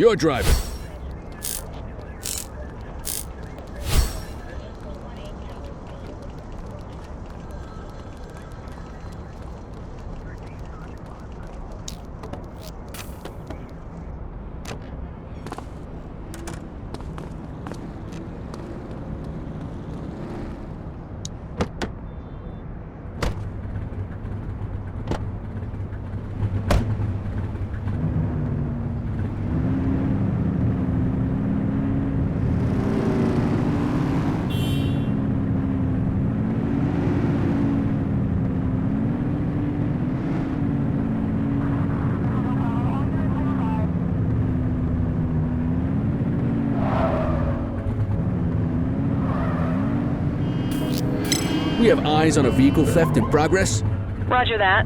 You're driving. We have eyes on a vehicle theft in progress. Roger that.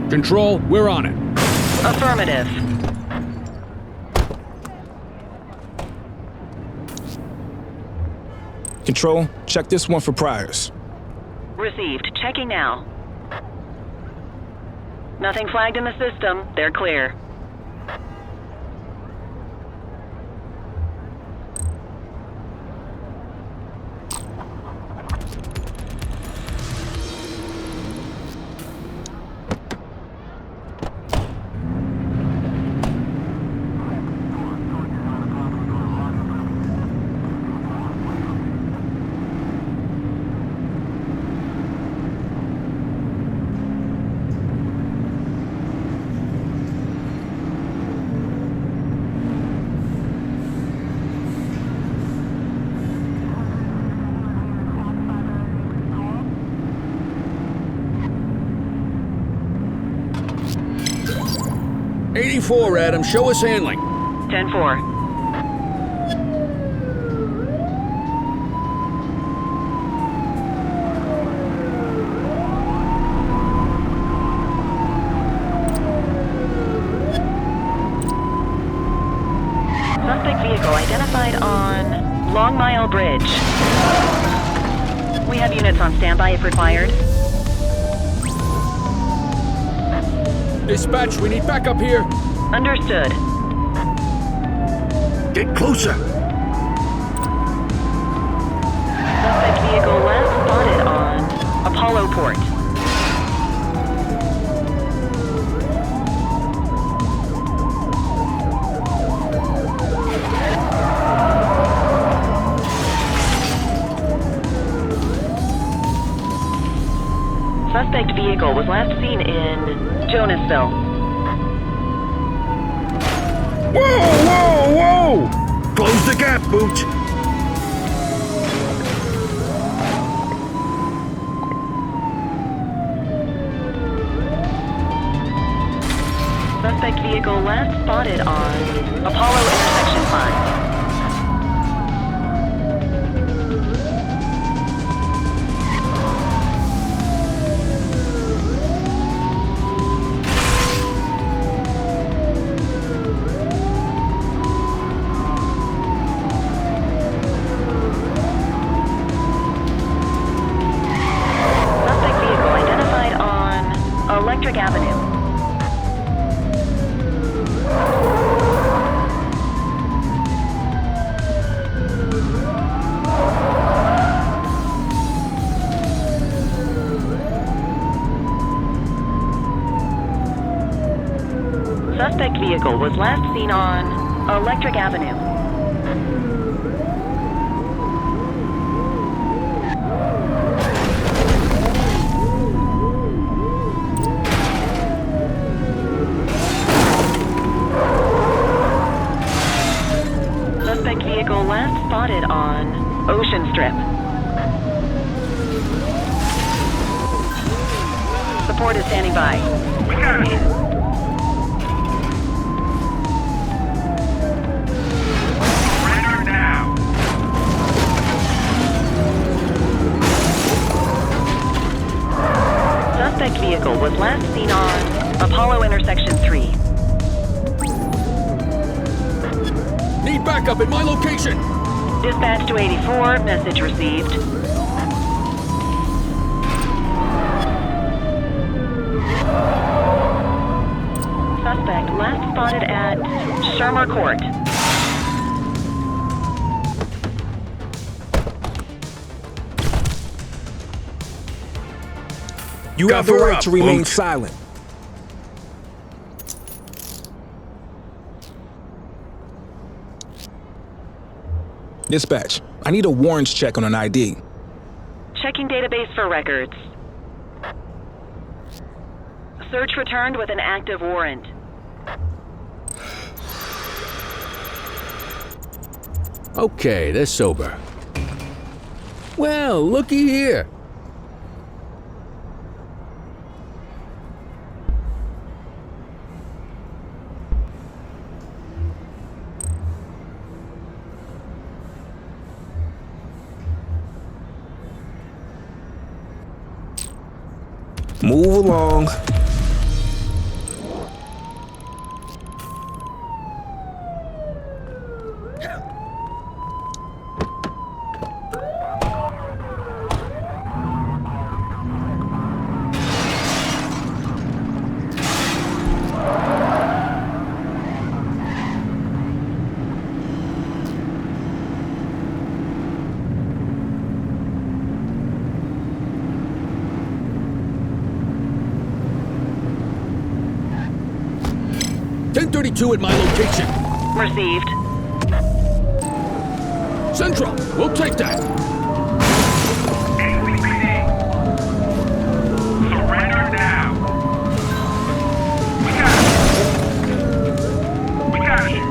Control, we're on it. Affirmative. Control, check this one for priors. Received. Checking now. Nothing flagged in the system. They're clear. Adam, show us handling. 10-4. Suspect vehicle identified on Long Mile Bridge. We have units on standby if required. Dispatch, we need backup here. Understood. Get closer. Suspect vehicle last spotted on Apollo Port. Suspect vehicle was last seen in Jonasville. Whoa, whoa, whoa! Close the gap, Booch! Suspect vehicle last spotted on Apollo Intersection 5. Avenue. Suspect vehicle was last seen on Electric Avenue. strip. Support is standing by. We got it. Surrender now. Suspect vehicle was last seen on Apollo Intersection 3. Need backup at my location. Dispatch to 84, message received. Suspect last spotted at Shermer Court. You have the Cover right up, to remain Boot. silent. Dispatch, I need a warrants check on an ID. Checking database for records. Search returned with an active warrant. Okay, they're sober. Well, looky here. Move along. .32 at my location. Received. Central, we'll take that. NYPD. Surrender now. We got it. We got it.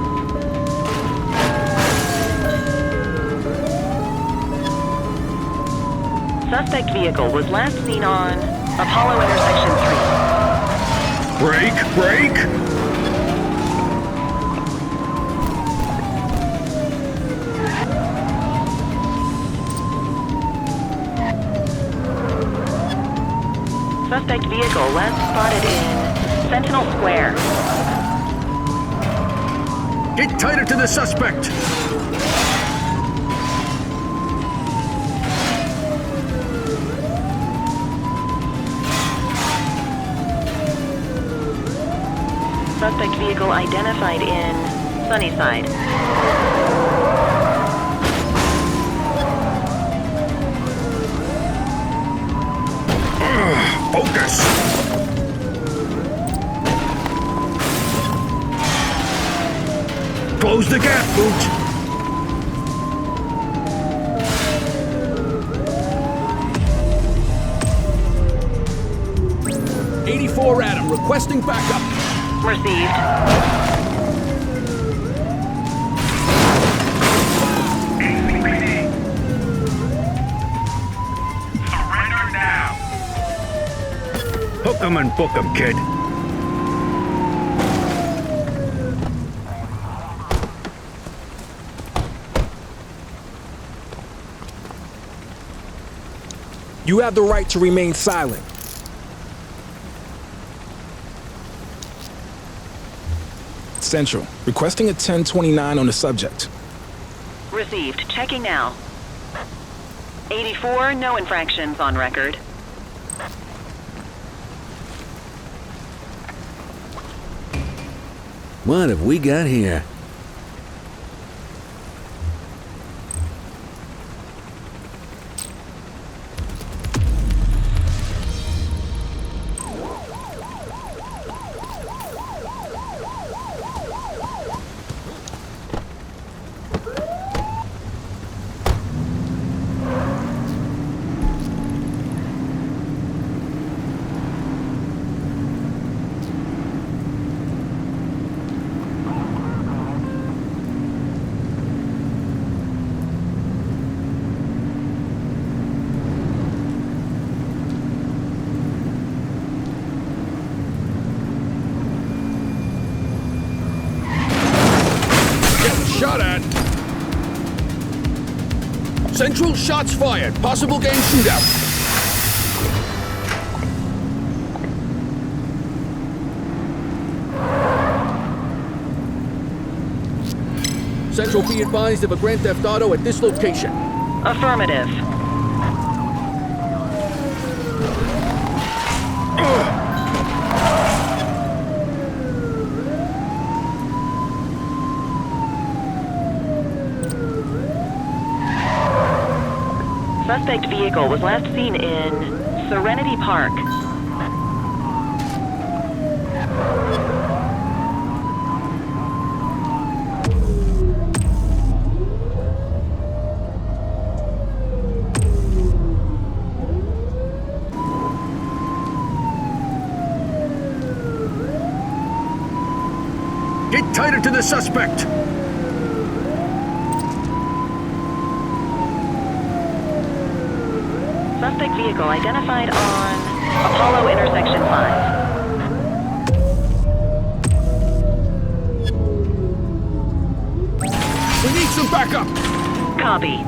Suspect vehicle was last seen on Apollo Intersection 3. Break. Suspect vehicle last spotted in Sentinel Square. Get tighter to the suspect. Suspect vehicle identified in Sunnyside. Focus. Close the gap, Boot. .84 Adam, requesting backup. Received. NYPD. Surrender now. Hook 'em and book 'em, kid. You have the right to remain silent. Central, requesting a 1029 on the subject. Received. Checking now. 84, no infractions on record. What have we got here? Central, shots fired. Possible gang shootout. Central, be advised of a Grand Theft Auto at this location. Affirmative. Suspect vehicle was last seen in Serenity Park. Get tighter to the suspect! Suspect vehicle identified on Apollo intersection 5. We need some backup. Copy.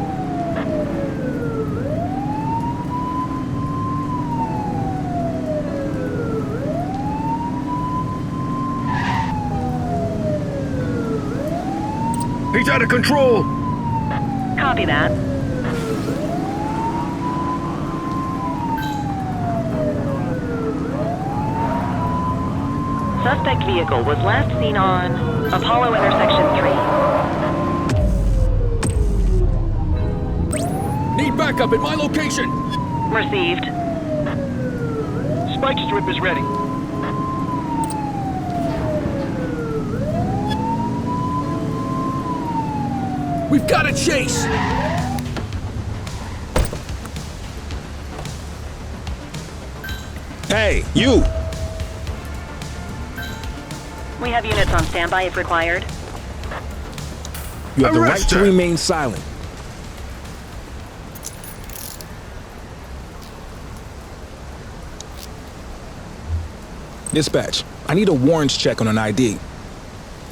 He's out of control! Copy that. Suspect vehicle was last seen on Apollo intersection 3. Need backup at my location. Received. Spike strip is ready. We've got a chase. Hey, you! We have units on standby if required. You have the right Arrest to her. remain silent. Dispatch, I need a warrants check on an ID.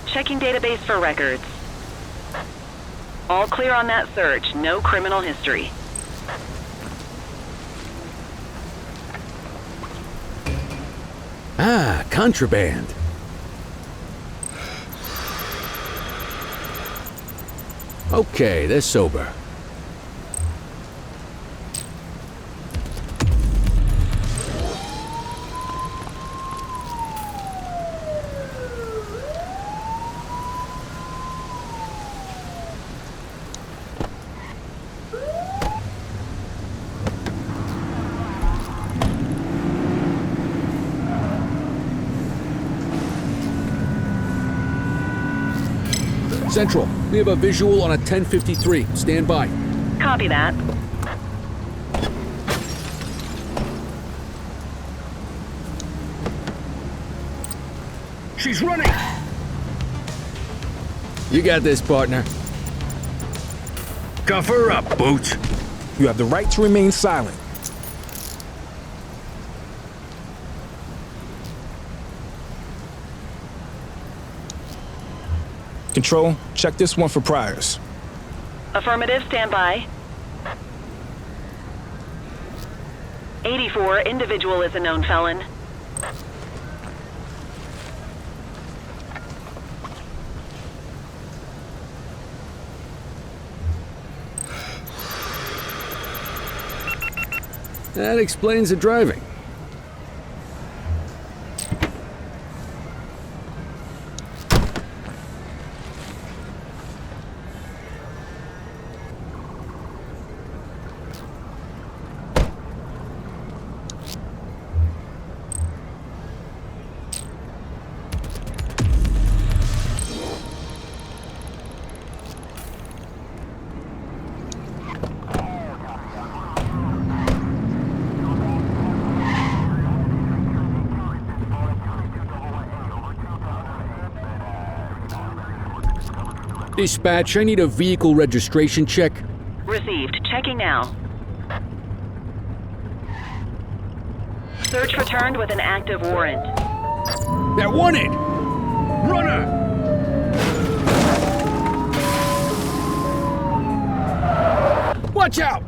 Checking database for records. All clear on that search. No criminal history. Ah, contraband. Okay, they're sober. Central, we have a visual on a 1053. Stand by. Copy that. She's running! You got this, partner. Cuff her up, Boots. You have the right to remain silent. Control, check this one for priors. Affirmative, standby. 84, individual is a known felon. That explains the driving. Dispatch, I need a vehicle registration check. Received. Checking now. Search returned with an active warrant. They're wanted! Runner! Watch Watch out!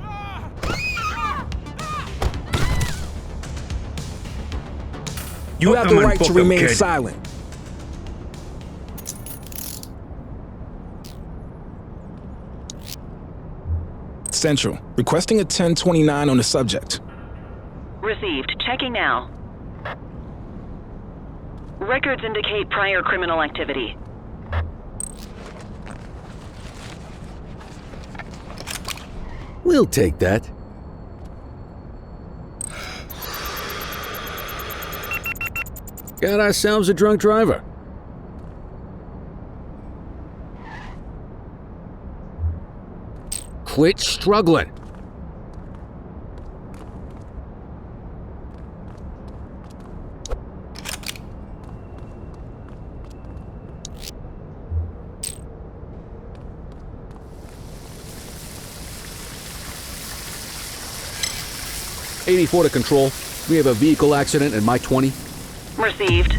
You have the Come on, right to book 'em, remain kid. silent. Central, requesting a 1029 on the subject. Received. Checking now. Records indicate prior criminal activity. We'll take that. Got ourselves a drunk driver. Quit struggling. '84 to control. We have a vehicle accident in my 20. Received.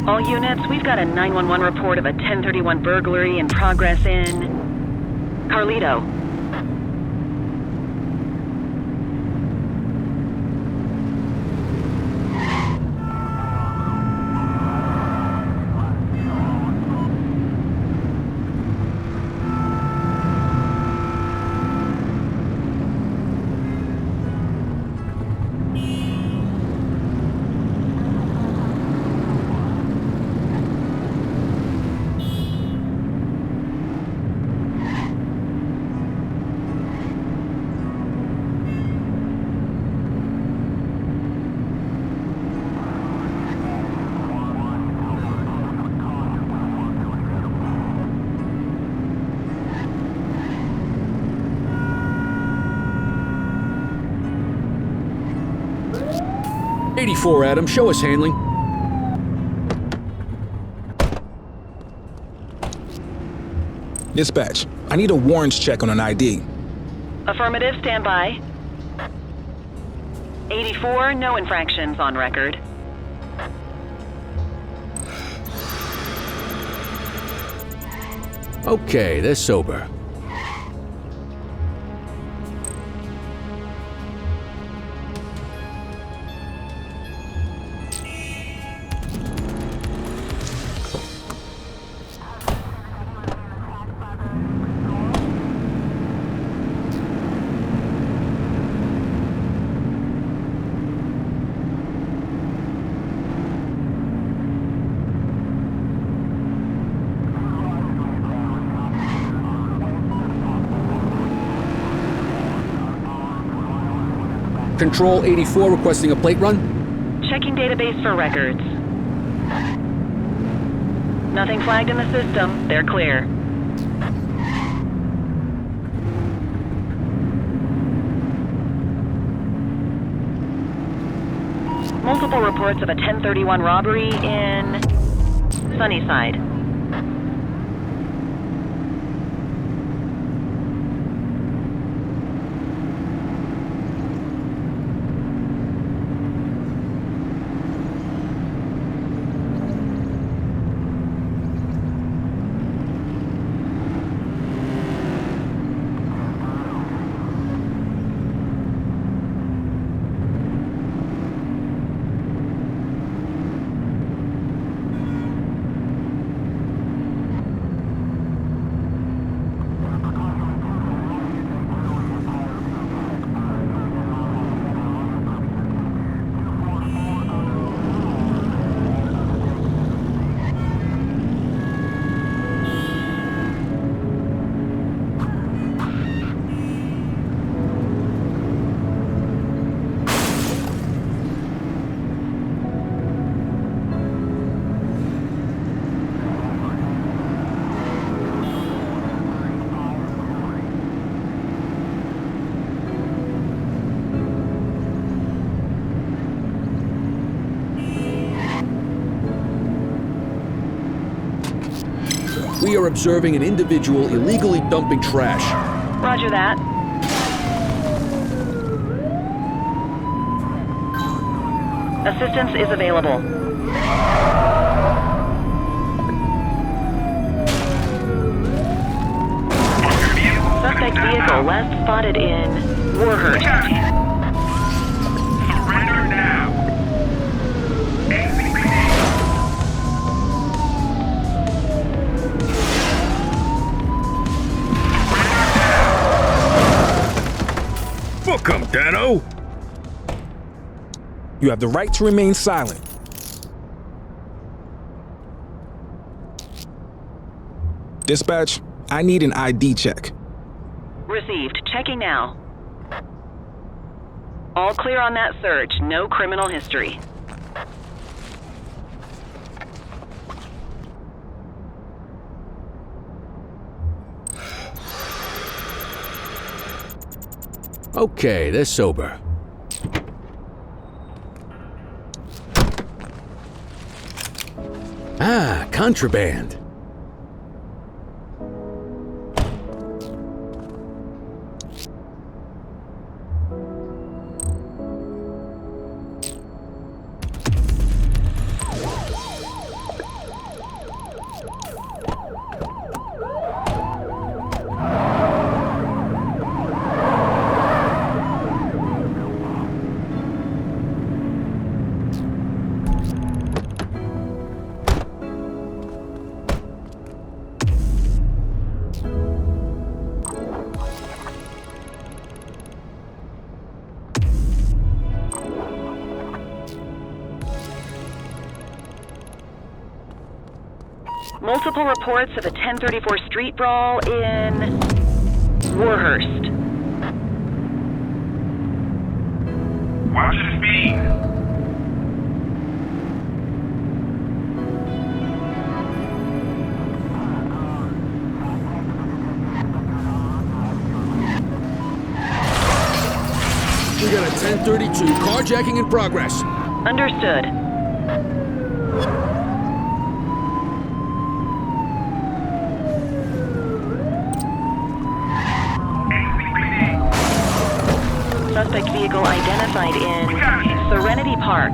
All units, we've got a 911 report of a 1031 burglary in progress in Carlito. '84, Adam. Show us handling. Dispatch, I need a warrants check on an ID. Affirmative, stand by. 84, no infractions on record. Okay, they're sober. Control 84 requesting a plate run. Checking database for records. Nothing flagged in the system. They're clear. Multiple reports of a 1031 robbery in Sunnyside. We are observing an individual illegally dumping trash. Roger that. Assistance is available. Suspect vehicle last spotted in Warhurst. Surrender now. Book 'em, Dano. You have the right to remain silent. Dispatch, I need an ID check. Received. Checking now. All clear on that search. No criminal history. Okay, they're sober. Ah, contraband. Multiple reports of a 1034 street brawl in Warhurst. Watch the speed. We got a 1032 carjacking in progress. Understood. Suspect vehicle identified in Serenity Park.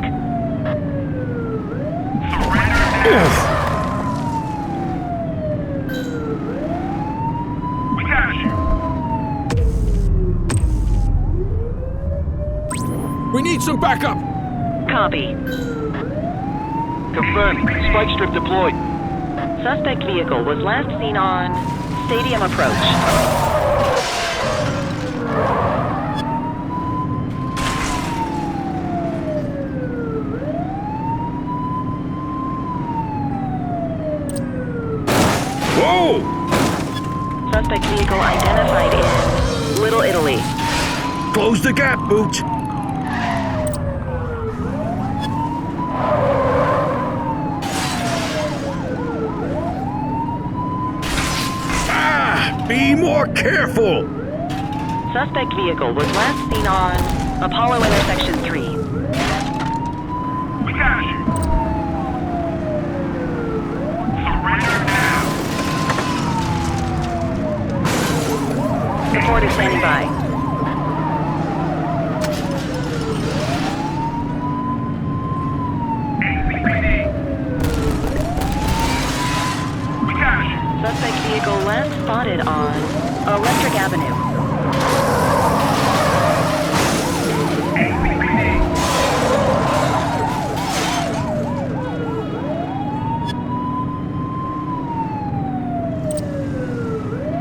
We got you. We need some backup. Copy. Confirmed. Spike strip deployed. Suspect vehicle was last seen on Stadium Approach. Whoa! Suspect vehicle identified in Little Italy. Close the gap, Booch. Ah! Be more careful! Suspect vehicle was last seen on Apollo Intersection 3. We got you. Surrender now. Report is standing by. We got you. Suspect vehicle last spotted on Electric Avenue.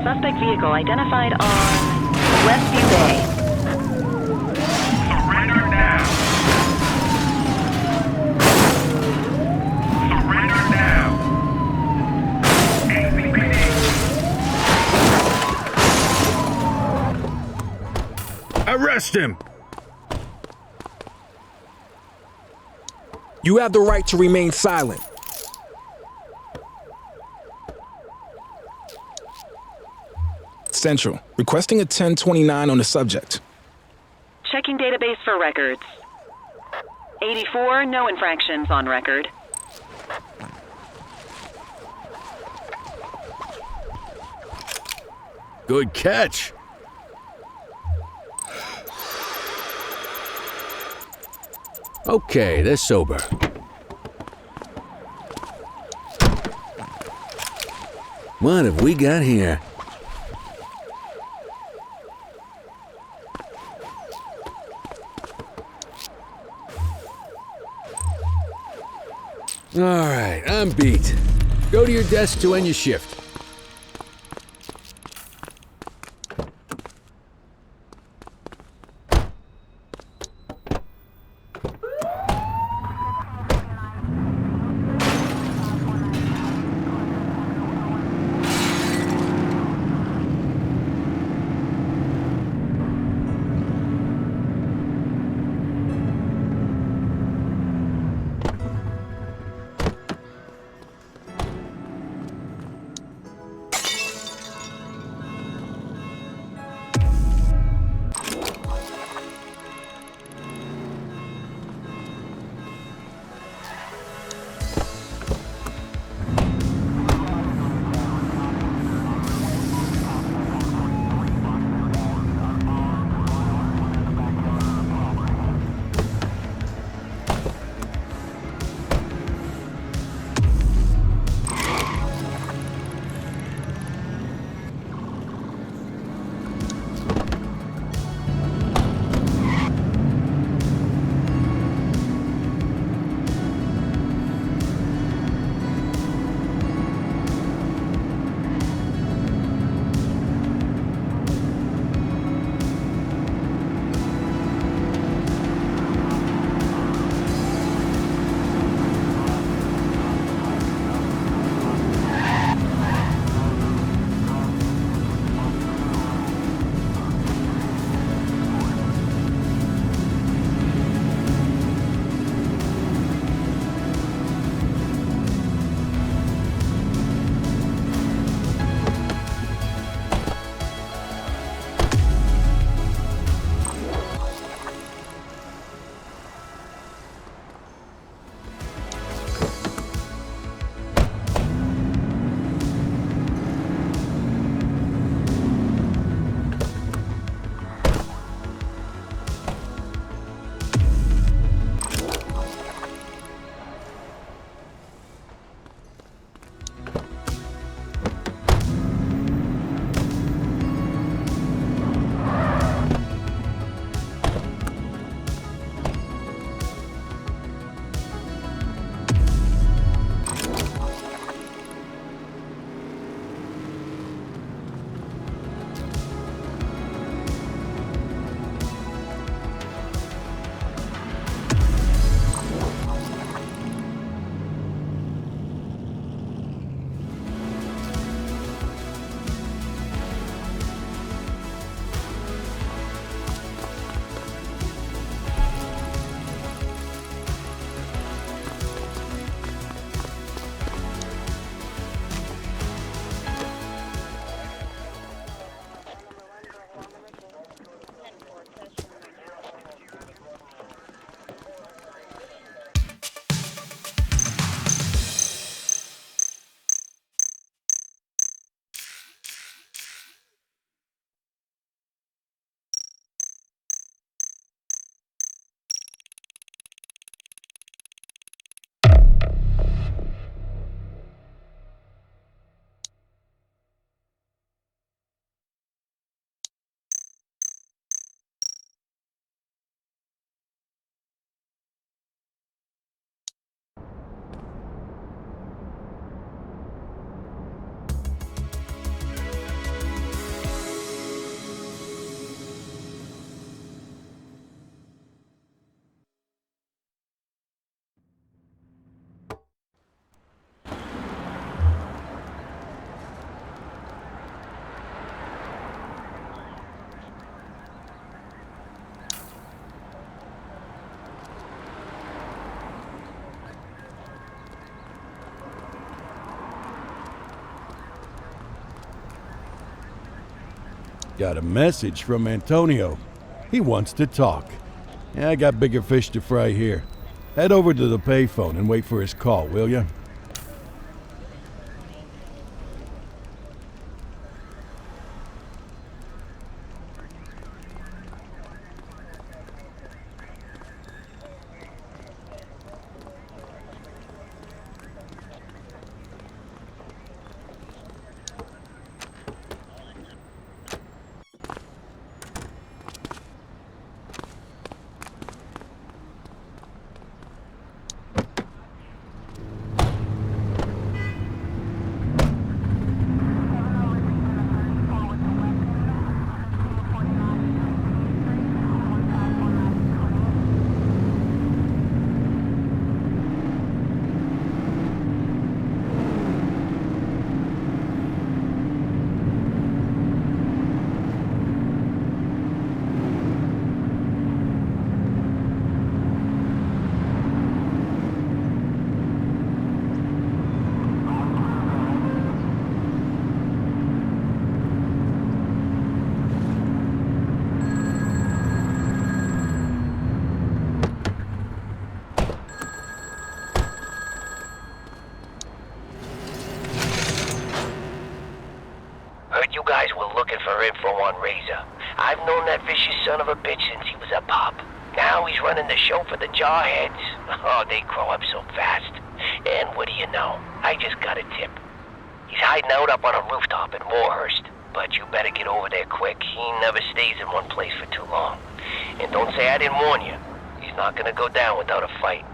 Suspect vehicle identified on Westview Bay. Surrender now. Surrender now. Arrest him. You have the right to remain silent. Central, requesting a 1029 on the subject. Checking database for records. 84, no infractions on record. Good catch. Okay, they're sober. What have we got here? All right, I'm beat. Go to your desk to end your shift. Got a message from Antonio. He wants to talk. Yeah, I got bigger fish to fry here. Head over to the payphone and wait for his call, will ya? for info on Razor. I've known that vicious son of a bitch since he was a pup. Now he's running the show for the Jarheads. Oh, they grow up so fast. And what do you know? I just got a tip. He's hiding out up on a rooftop in Warhurst. But you better get over there quick. He never stays in one place for too long. And don't say I didn't warn you. He's not gonna go down without a fight.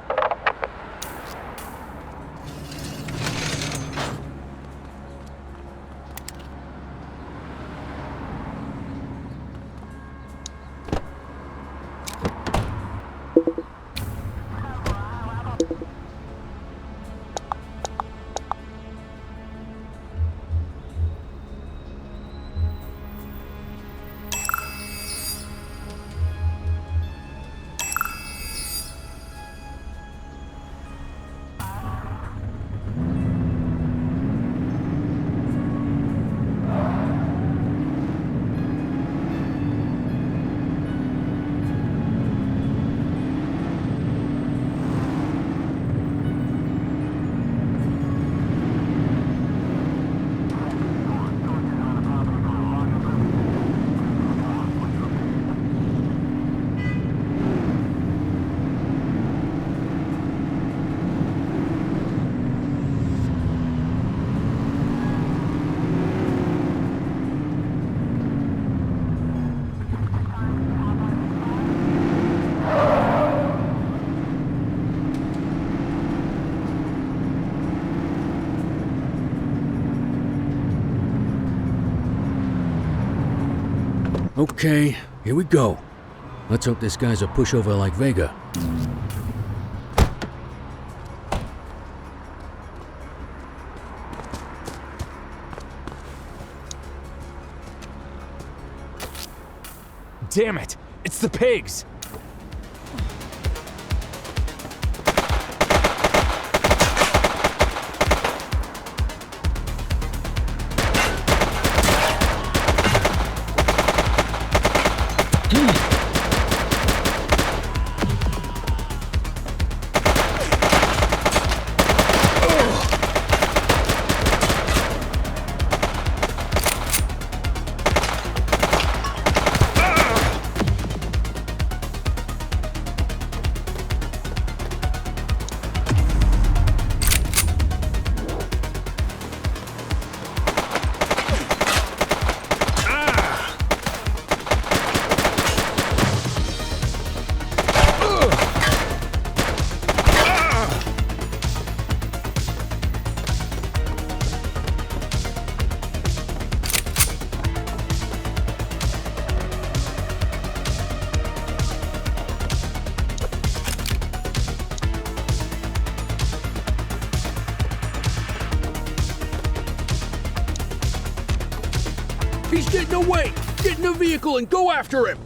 Okay, here we go. Let's hope this guy's a pushover like Vega. Damn it! It's the pigs! He's getting away! Get in the vehicle and go after him!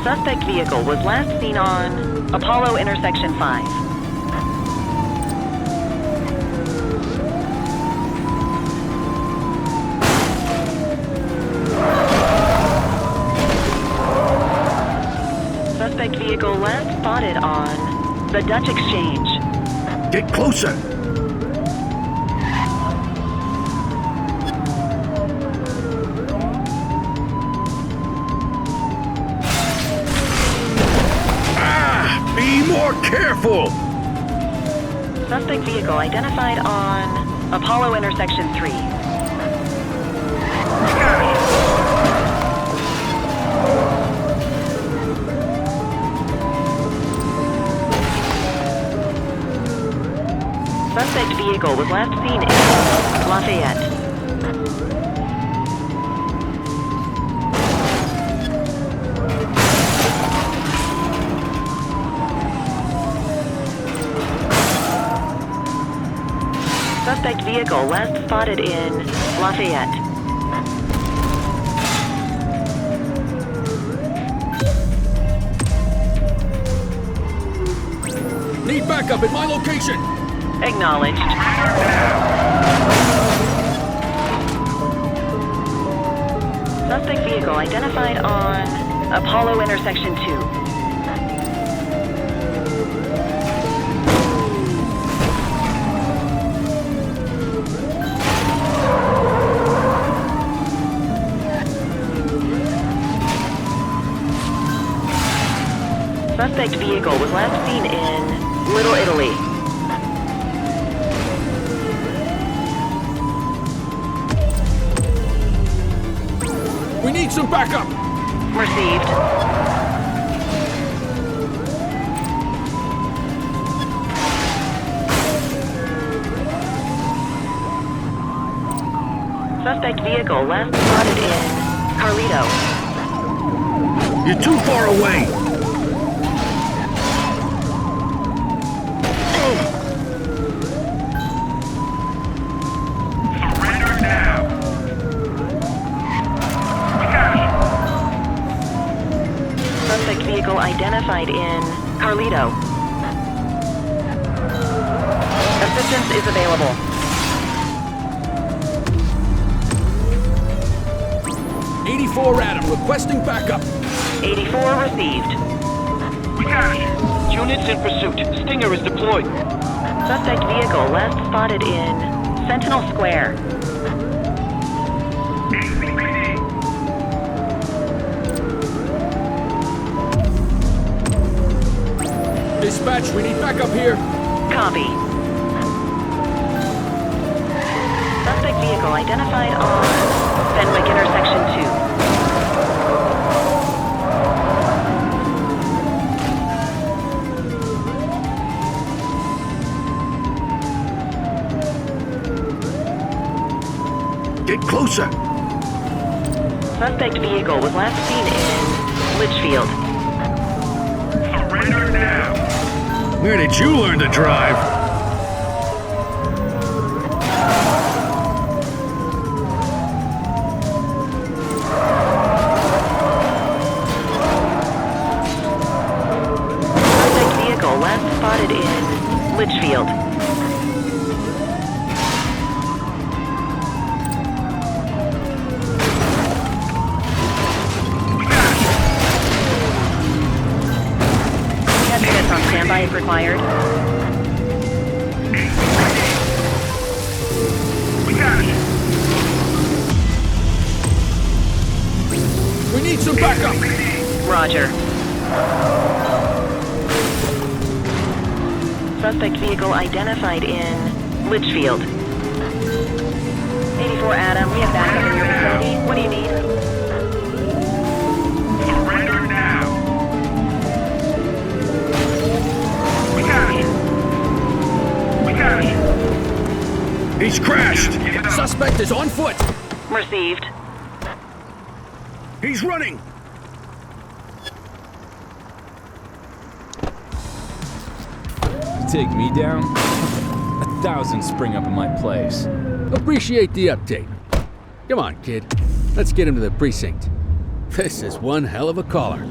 Suspect vehicle was last seen on Apollo Intersection 5. Suspect vehicle last spotted on the Dutch Exchange. Get closer! Be more careful! Suspect vehicle identified on Apollo Intersection 3. Suspect vehicle was last seen in Lafayette. Suspect vehicle last spotted in Lafayette. Need backup at my location! Acknowledged. Suspect vehicle identified on Apollo intersection 2. Suspect vehicle was last seen in Little Italy. We need some backup! Received. Suspect vehicle last spotted in Carlito. You're too far away! Surrender now! Suspect vehicle identified in Carlito. Assistance is available. '84 Adam, requesting backup. 84 received. We got it! Units in pursuit. Stinger is deployed. Suspect vehicle last spotted in Sentinel Square. ACPD! Dispatch, we need backup here. Copy. Suspect vehicle identified on Fenwick intersection 2. Get closer! Suspect vehicle was last seen in Litchfield. Surrender now! Where did you learn to drive? Suspect vehicle last spotted in Litchfield. Units on standby if required. We got it! We need some backup. Roger. Suspect vehicle identified in Litchfield. 84 Adam, we have backup in your vicinity. What do you need? Surrender now! We got it! We got it! He's crashed! Give it up! Suspect is on foot. Received. He's running! Take me down? 1,000 spring up in my place. Appreciate the update. Come on, kid. Let's get him to the precinct. This is one hell of a caller.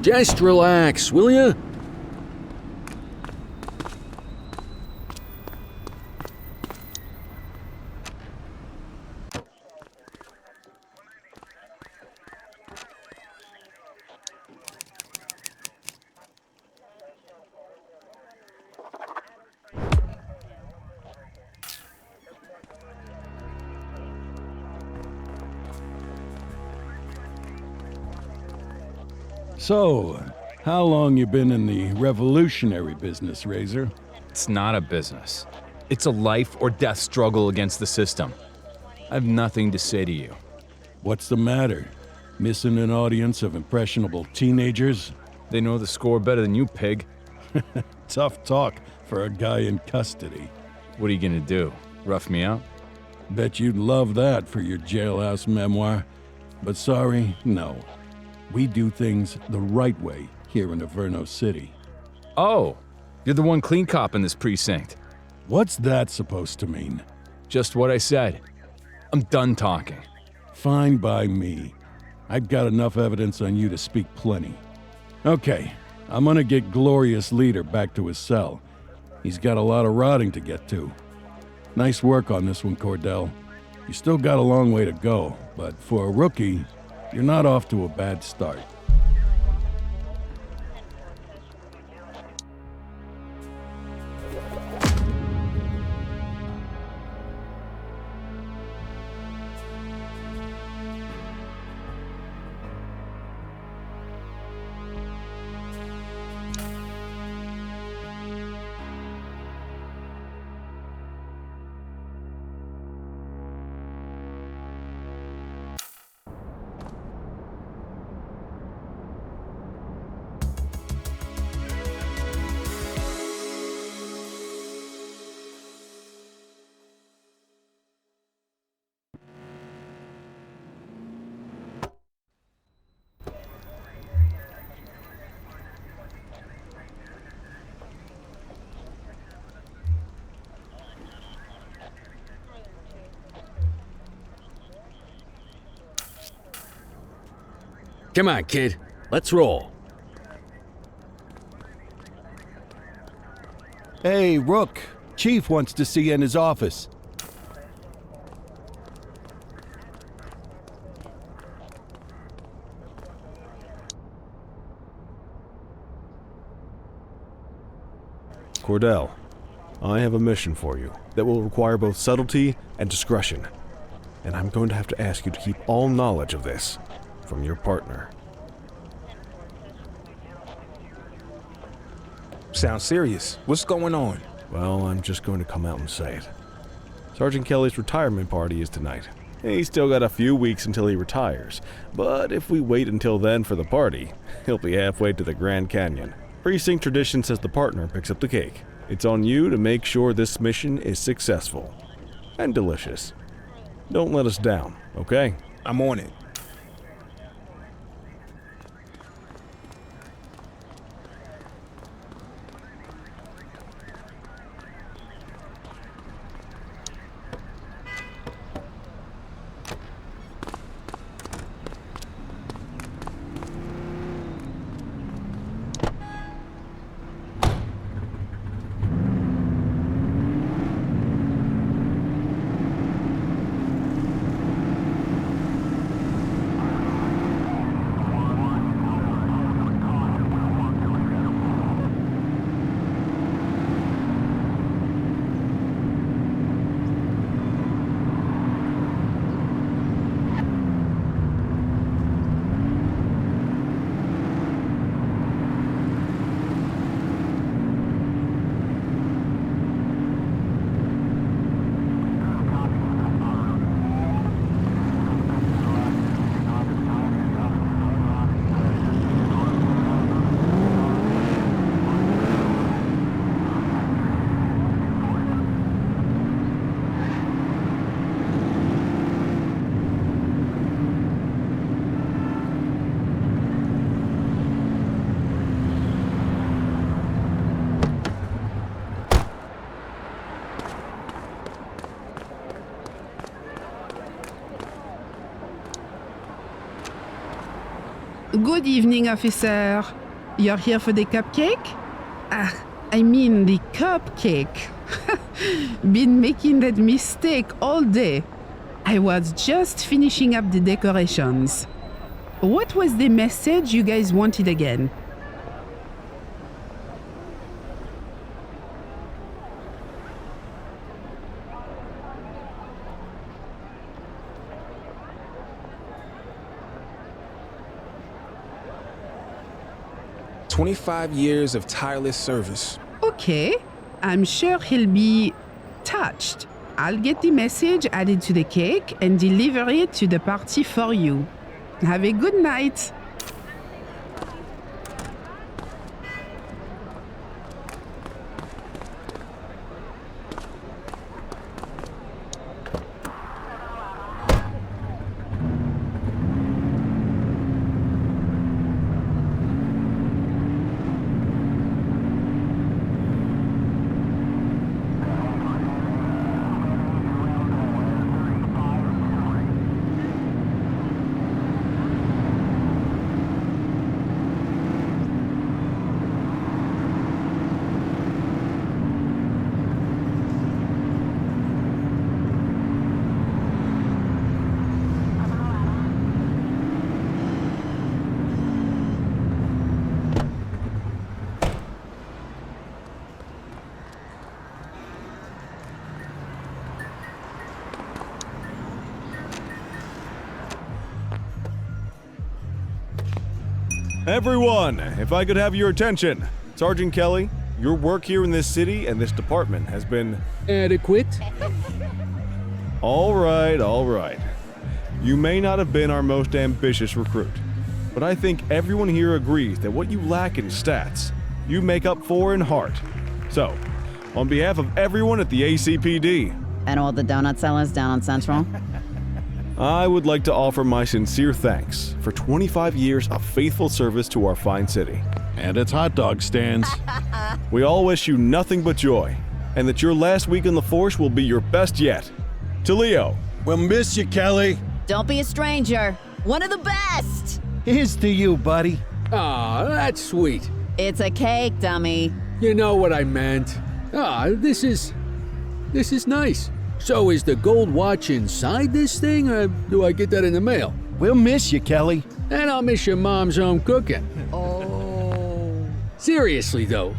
Just relax, will ya? So, how long you been in the revolutionary business, Razor? It's not a business. It's a life or death struggle against the system. I have nothing to say to you. What's the matter? Missing an audience of impressionable teenagers? They know the score better than you, pig. Tough talk for a guy in custody. What are you gonna do? Rough me out? Bet you'd love that for your jailhouse memoir. But sorry, no. We do things the right way here in Averno City. Oh, you're the one clean cop in this precinct. What's that supposed to mean? Just what I said. I'm done talking. Fine by me. I've got enough evidence on you to speak plenty. Okay, I'm gonna get Glorious Leader back to his cell. He's got a lot of rotting to get to. Nice work on this one, Cordell. You still got a long way to go, but for a rookie, you're not off to a bad start. Come on, kid. Let's roll. Hey, Rook. Chief wants to see you in his office. Cordell, I have a mission for you that will require both subtlety and discretion. And I'm going to have to ask you to keep all knowledge of this from your partner. Sounds serious. What's going on? Well, I'm just going to come out and say it. Sergeant Kelly's retirement party is tonight. He's still got a few weeks until he retires, but if we wait until then for the party, he'll be halfway to the Grand Canyon. Precinct tradition says the partner picks up the cake. It's on you to make sure this mission is successful and delicious. Don't let us down, okay? I'm on it. Good evening, officer. You're here for the cupcake? I mean the cupcake. Been making that mistake all day. I was just finishing up the decorations. What was the message you guys wanted again? "25 years of tireless service." Okay, I'm sure he'll be touched. I'll get the message added to the cake and deliver it to the party for you. Have a good night. Everyone, if I could have your attention. Sergeant Kelly, your work here in this city and this department has been... Adequate? All right. You may not have been our most ambitious recruit, but I think everyone here agrees that what you lack in stats, you make up for in heart. So, on behalf of everyone at the ACPD... And all the donut sellers down on Central? I would like to offer my sincere thanks for 25 years of faithful service to our fine city. And its hot dog stands. We all wish you nothing but joy, and that your last week on the force will be your best yet. To Leo. We'll miss you, Kelly. Don't be a stranger. One of the best. Here's to you, buddy. Aw, that's sweet. It's a cake, dummy. You know what I meant. This is nice. So is the gold watch inside this thing, or do I get that in the mail? We'll miss you, Kelly. And I'll miss your mom's home cooking. Oh. Seriously, though,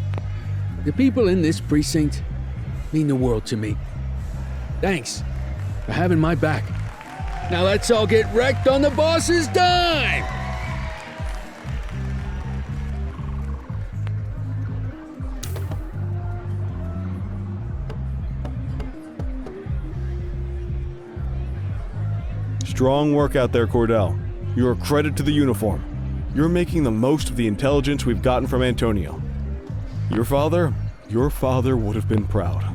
the people in this precinct mean the world to me. Thanks for having my back. Now let's all get wrecked on the boss's dime! Strong work out there, Cordell. You're a credit to the uniform. You're making the most of the intelligence we've gotten from Antonio. Your father would have been proud.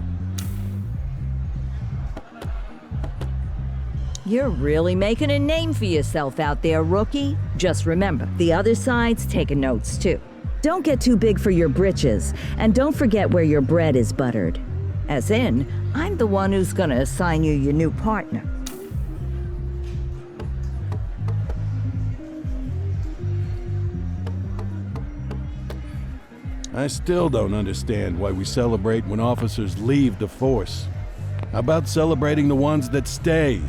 You're really making a name for yourself out there, rookie. Just remember, the other side's taking notes too. Don't get too big for your britches, and don't forget where your bread is buttered. As in, I'm the one who's gonna assign you your new partner. I still don't understand why we celebrate when officers leave the force. How about celebrating the ones that stay?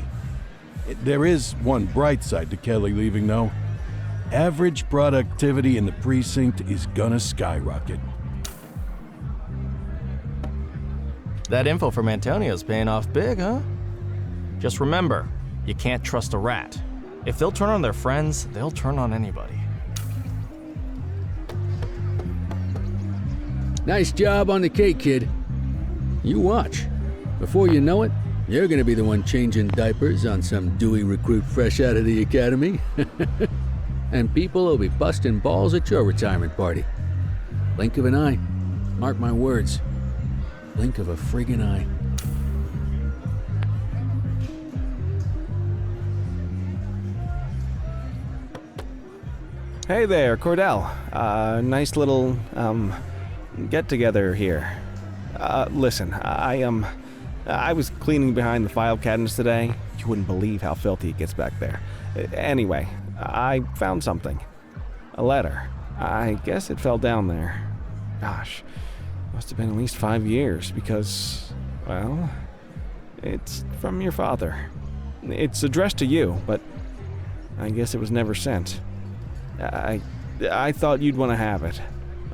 There is one bright side to Kelly leaving, though. Average productivity in the precinct is gonna skyrocket. That info from Antonio's paying off big, huh? Just remember, you can't trust a rat. If they'll turn on their friends, they'll turn on anybody. Nice job on the cake, kid. You watch. Before you know it, you're gonna be the one changing diapers on some dewy recruit fresh out of the academy. And people will be busting balls at your retirement party. Blink of an eye. Mark my words. Blink of a friggin' eye. Hey there, Cordell. Nice little, get-together here. Listen, I was cleaning behind the file cabinets today. You wouldn't believe how filthy it gets back there. Anyway, I found something. A letter. I guess it fell down there. Gosh, must have been at least 5 years because, well, it's from your father. It's addressed to you, but I guess it was never sent. I thought you'd want to have it.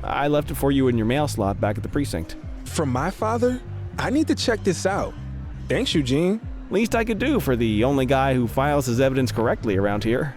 I left it for you in your mail slot back at the precinct. From my father? I need to check this out. Thanks, Eugene. Least I could do for the only guy who files his evidence correctly around here.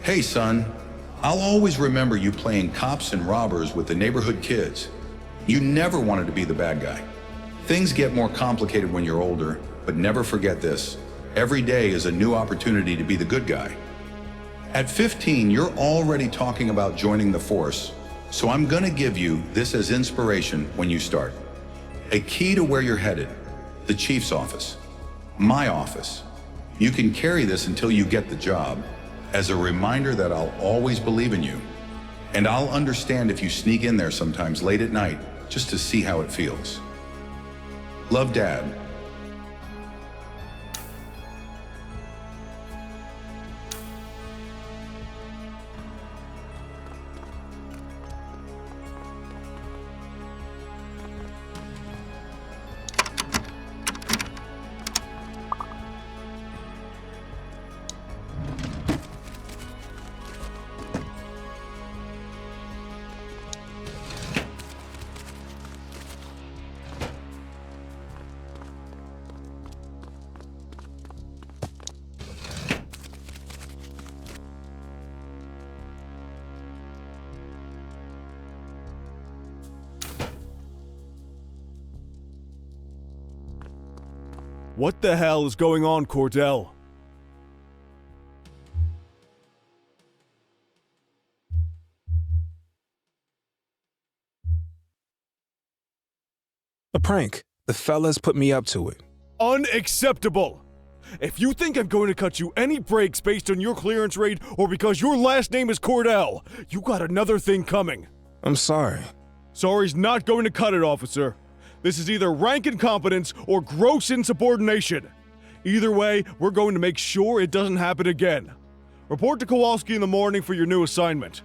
Hey, son. I'll always remember you playing cops and robbers with the neighborhood kids. You never wanted to be the bad guy. Things get more complicated when you're older, but never forget this. Every day is a new opportunity to be the good guy. At 15, you're already talking about joining the force, so I'm gonna give you this as inspiration when you start. A key to where you're headed, the chief's office, my office. You can carry this until you get the job, as a reminder that I'll always believe in you. And I'll understand if you sneak in there sometimes late at night, just to see how it feels. Love, Dad. What the hell is going on, Cordell? A prank. The fellas put me up to it. Unacceptable! If you think I'm going to cut you any breaks based on your clearance rate or because your last name is Cordell, you got another thing coming. I'm sorry. Sorry's not going to cut it, officer. This is either rank incompetence or gross insubordination. Either way, we're going to make sure it doesn't happen again. Report to Kowalski in the morning for your new assignment.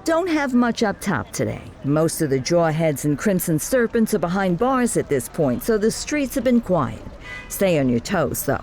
Don't have much up top today. Most of the Jawheads and Crimson Serpents are behind bars at this point, so the streets have been quiet. Stay on your toes, though.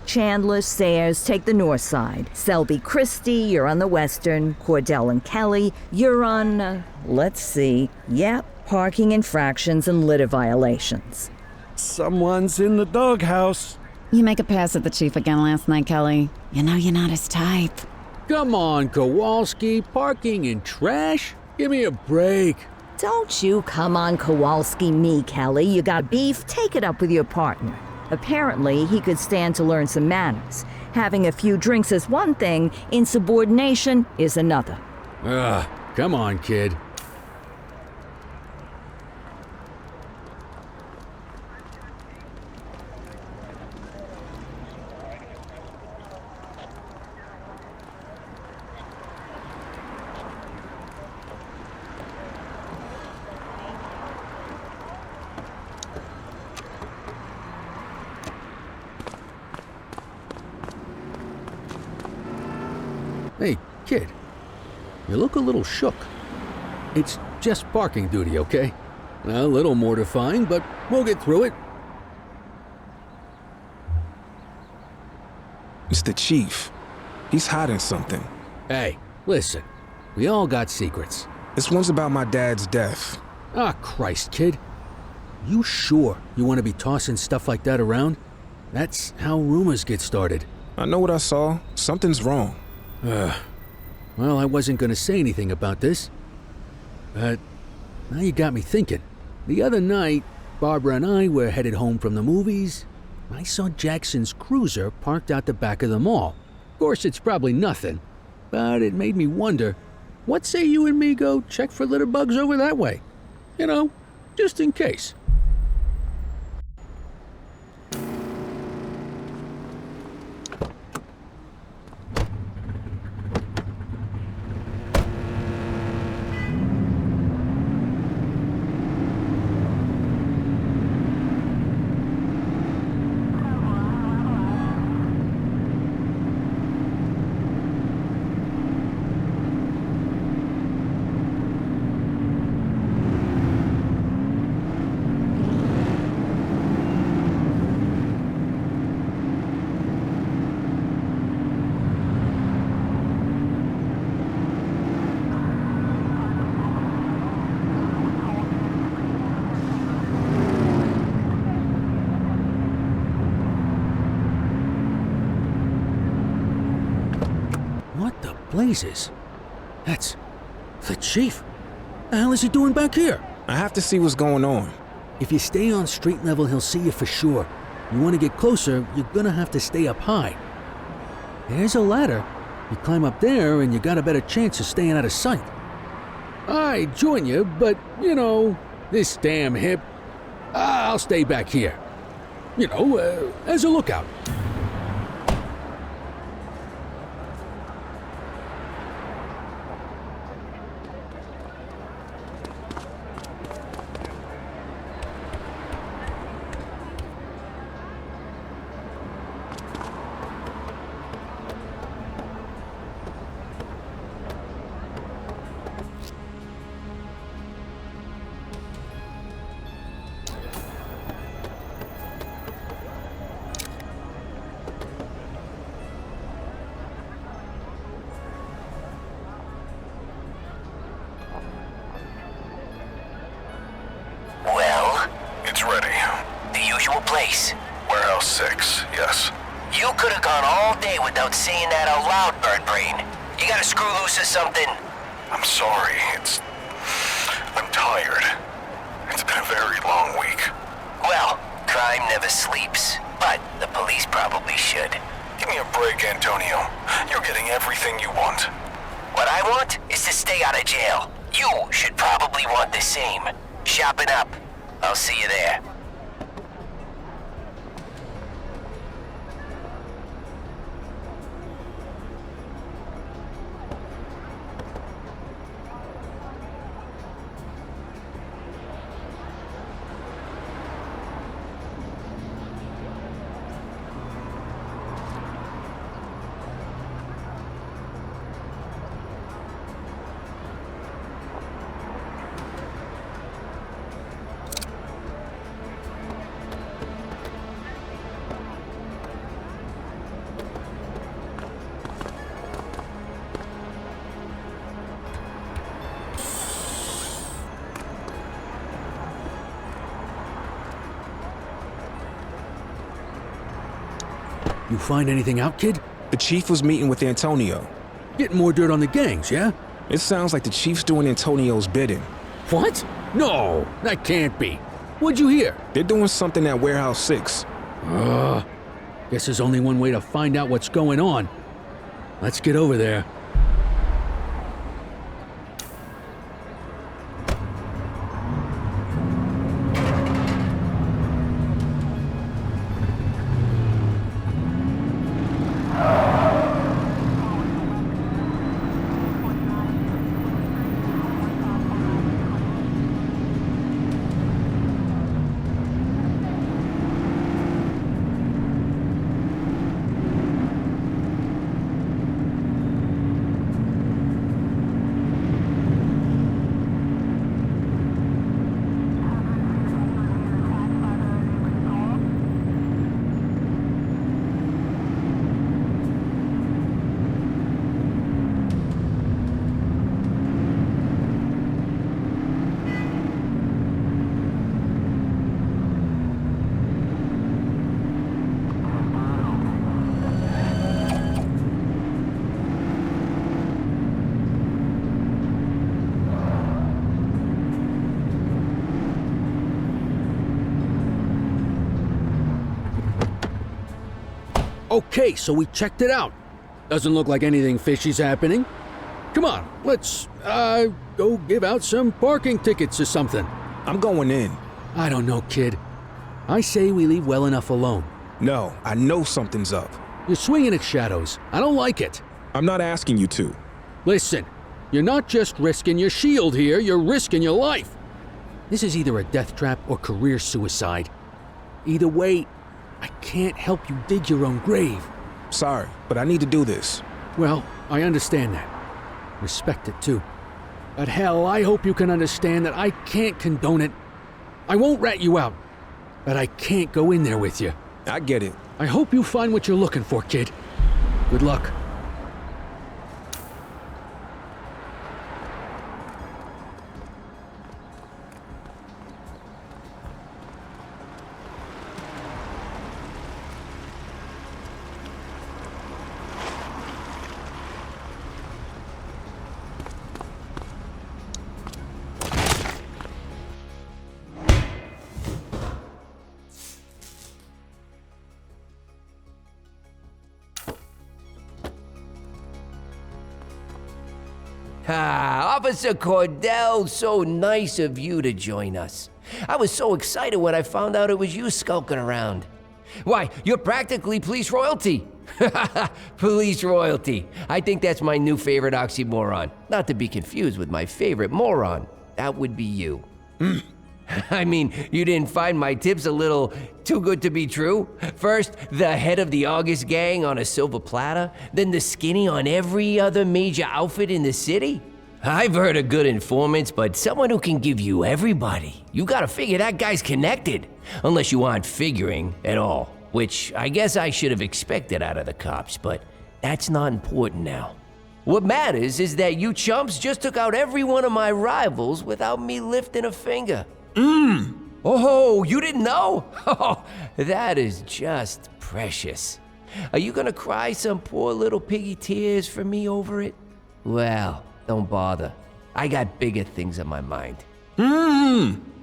Chandler, Sayers, take the north side. Selby, Christie, you're on the western. Cordell and Kelly, you're on, let's see. Yep, parking infractions and litter violations. Someone's in the doghouse. You make a pass at the chief again last night, Kelly. You know you're not his type. Come on, Kowalski. Parking in trash? Give me a break. Don't you come on Kowalski me, Kelly. You got beef? Take it up with your partner. Apparently, he could stand to learn some manners. Having a few drinks is one thing, insubordination is another. Come on, kid. Kid, you look a little shook. It's just parking duty, okay? A little mortifying, but we'll get through it. It's the chief. He's hiding something. Hey, listen. We all got secrets. This one's about my dad's death. Ah, Christ, kid. You sure you want to be tossing stuff like that around? That's how rumors get started. I know what I saw. Something's wrong. Well, I wasn't going to say anything about this. But now you got me thinking. The other night, Barbara and I were headed home from the movies. I saw Jackson's cruiser parked out the back of the mall. Of course, it's probably nothing, but it made me wonder, what say you and me go check for litter bugs over that way? You know, just in case. Blazes. That's the chief. The hell is he doing back here? I have to see what's going on. If you stay on street level, he'll see you for sure. You want to get closer, you're gonna have to stay up high. There's a ladder. You climb up there and you got a better chance of staying out of sight. I'd join you, but, you know, this damn hip. I'll stay back here. You know, as a lookout. Place. Warehouse 6, yes. You could have gone all day without saying that out loud, Bird Brain. You got a screw loose or something? I'm sorry, I'm tired. It's been a very long week. Well, crime never sleeps, but the police probably should. Give me a break, Antonio. You're getting everything you want. What I want is to stay out of jail. You should probably want the same. Shopping up. I'll see you there. You find anything out, kid? The chief was meeting with Antonio. Getting more dirt on the gangs, yeah? It sounds like the chief's doing Antonio's bidding. What? No, that can't be. What'd you hear? They're doing something at Warehouse 6. Guess there's only one way to find out what's going on. Let's get over there. Okay, so we checked it out. Doesn't look like anything fishy's happening. Come on, let's, go give out some parking tickets or something. I'm going in. I don't know, kid. I say we leave well enough alone. No, I know something's up. You're swinging at shadows. I don't like it. I'm not asking you to. Listen, you're not just risking your shield here, you're risking your life. This is either a death trap or career suicide. Either way, I can't help you dig your own grave. Sorry, but I need to do this. Well, I understand that. Respect it too. But hell, I hope you can understand that I can't condone it. I won't rat you out, but I can't go in there with you. I get it. I hope you find what you're looking for, kid. Good luck. Ah, Officer Cordell, so nice of you to join us. I was so excited when I found out it was you skulking around. Why, you're practically police royalty. Police royalty. I think that's my new favorite oxymoron. Not to be confused with my favorite moron. That would be you. I mean, you didn't find my tips a little too good to be true? First, the head of the August gang on a silver platter, then the skinny on every other major outfit in the city? I've heard of good informants, but someone who can give you everybody. You gotta figure that guy's connected, unless you aren't figuring at all, which I guess I should have expected out of the cops, but that's not important now. What matters is that you chumps just took out every one of my rivals without me lifting a finger. Oh, you didn't know? Oh, that is just precious. Are you gonna cry some poor little piggy tears for me over it? Well, don't bother. I got bigger things on my mind.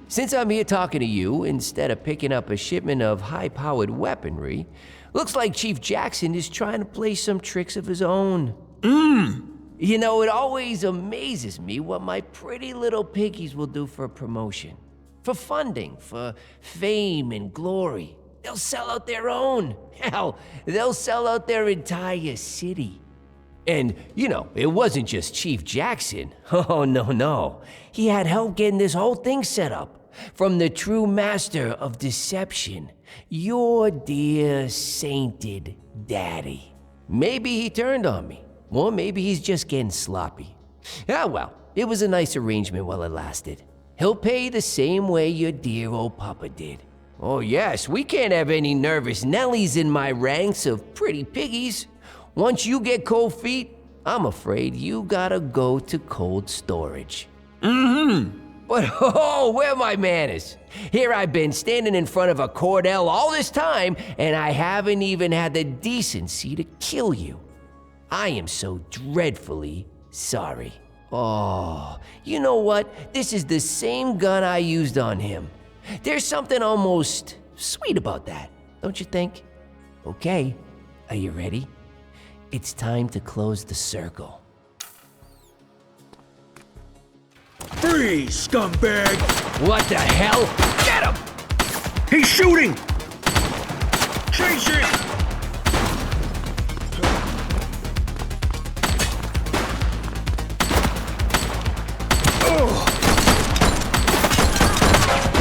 Since I'm here talking to you, instead of picking up a shipment of high-powered weaponry, looks like Chief Jackson is trying to play some tricks of his own. You know, it always amazes me what my pretty little piggies will do for a promotion. For funding, for fame and glory. They'll sell out their own. Hell, they'll sell out their entire city. And, you know, it wasn't just Chief Jackson. Oh, no. He had help getting this whole thing set up. From the true master of deception, your dear sainted daddy. Maybe he turned on me. Or maybe he's just getting sloppy. Ah, well, it was a nice arrangement while it lasted. He'll pay the same way your dear old papa did. Oh yes, we can't have any nervous Nellies in my ranks of pretty piggies. Once you get cold feet, I'm afraid you gotta go to cold storage. But oh, where are my manners? Here I've been standing in front of a Cordell all this time, and I haven't even had the decency to kill you. I am so dreadfully sorry. Oh, you know what? This is the same gun I used on him. There's something almost sweet about that, don't you think? Okay, are you ready? It's time to close the circle. Freeze, scumbag! What the hell? Get him! He's shooting! Chase it!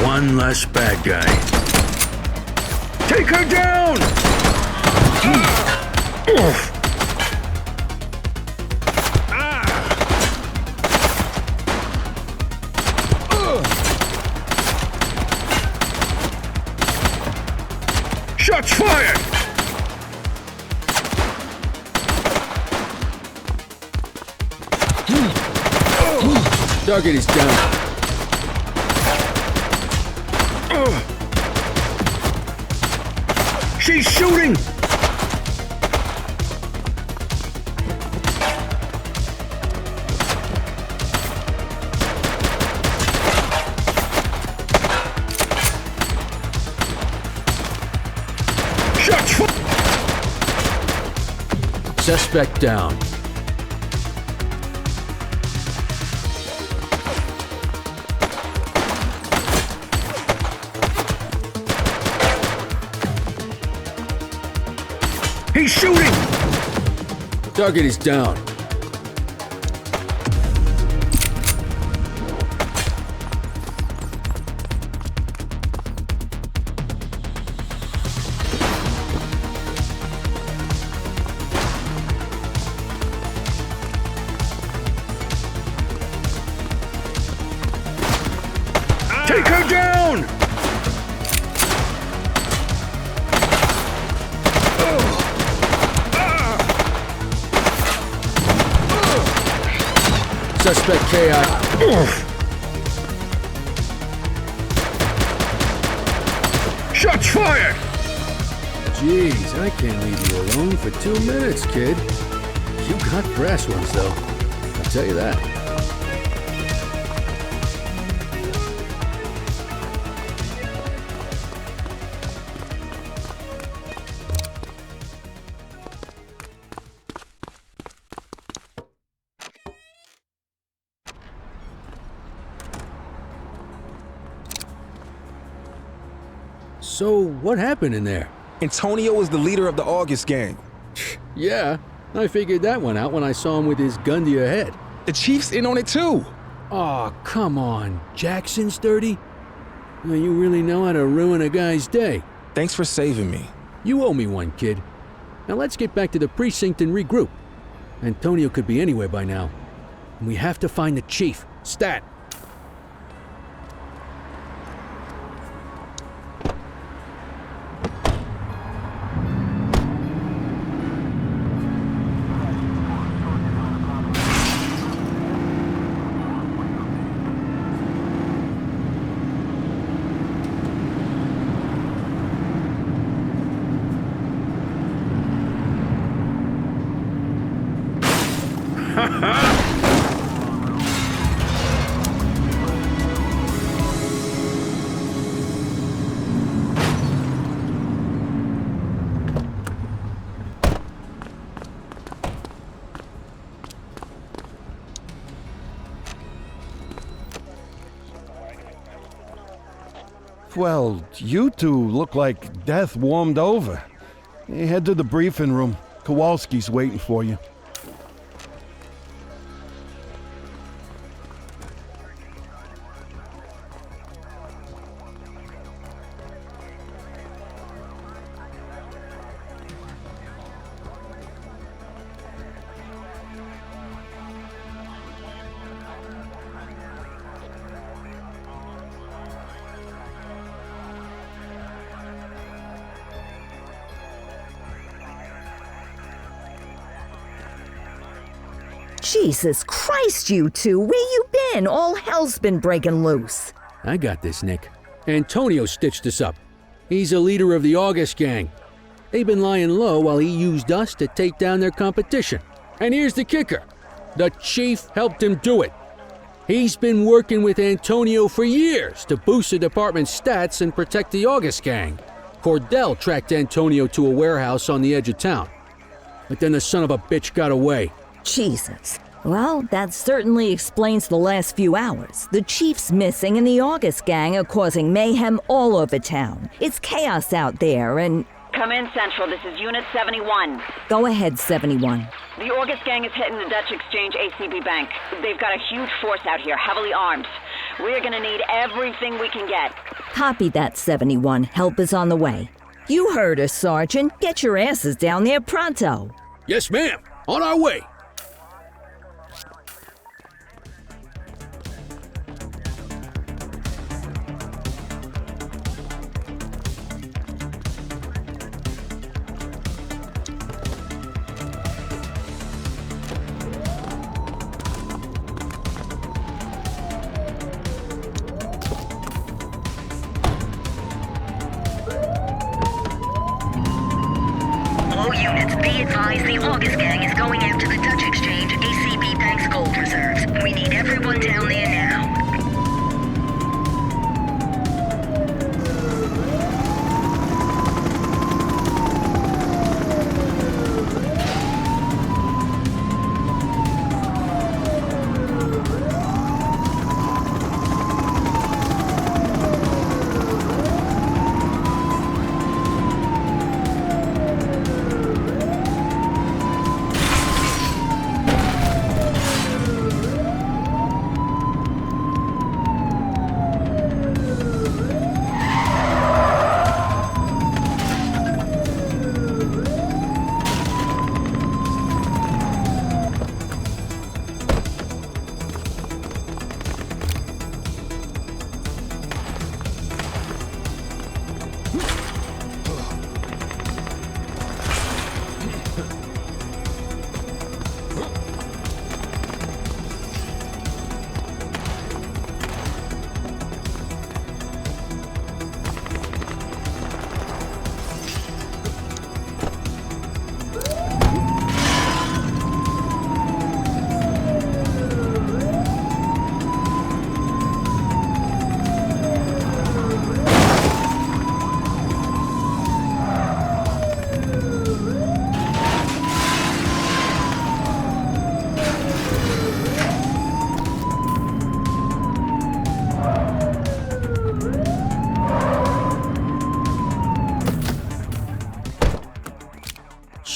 One less bad guy. Take her down! Shots fired! Target is down. She's shooting! Shots fired! Suspect down. He's shooting! Target is down. Take her down! Suspect KI. Shots fired! Jeez, I can't leave you alone for 2 minutes, kid. You got brass ones, though. I'll tell you that. So, what happened in there? Antonio is the leader of the August gang. Yeah, I figured that one out when I saw him with his gun to your head. The chief's in on it too. Aw, come on. Jackson's dirty? Well, you really know how to ruin a guy's day. Thanks for saving me. You owe me one, kid. Now let's get back to the precinct and regroup. Antonio could be anywhere by now. And we have to find the chief. Stat. Well, you two look like death warmed over. Head to the briefing room. Kowalski's waiting for you. Jesus Christ, you two! Where you been? All hell's been breaking loose. I got this, Nick. Antonio stitched us up. He's a leader of the August gang. They've been lying low while he used us to take down their competition. And here's the kicker. The chief helped him do it. He's been working with Antonio for years to boost the department's stats and protect the August gang. Cordell tracked Antonio to a warehouse on the edge of town. But then the son of a bitch got away. Jesus. Well, that certainly explains the last few hours. The chief's missing and the August gang are causing mayhem all over town. It's chaos out there and... Come in, Central. This is Unit 71. Go ahead, 71. The August gang is hitting the Dutch Exchange ACB Bank. They've got a huge force out here, heavily armed. We're gonna need everything we can get. Copy that, 71. Help is on the way. You heard us, Sergeant. Get your asses down there pronto. Yes, ma'am. On our way. All units, be advised the August gang is going after the Dutch Exchange ACB Bank's gold reserves. We need everyone down there now.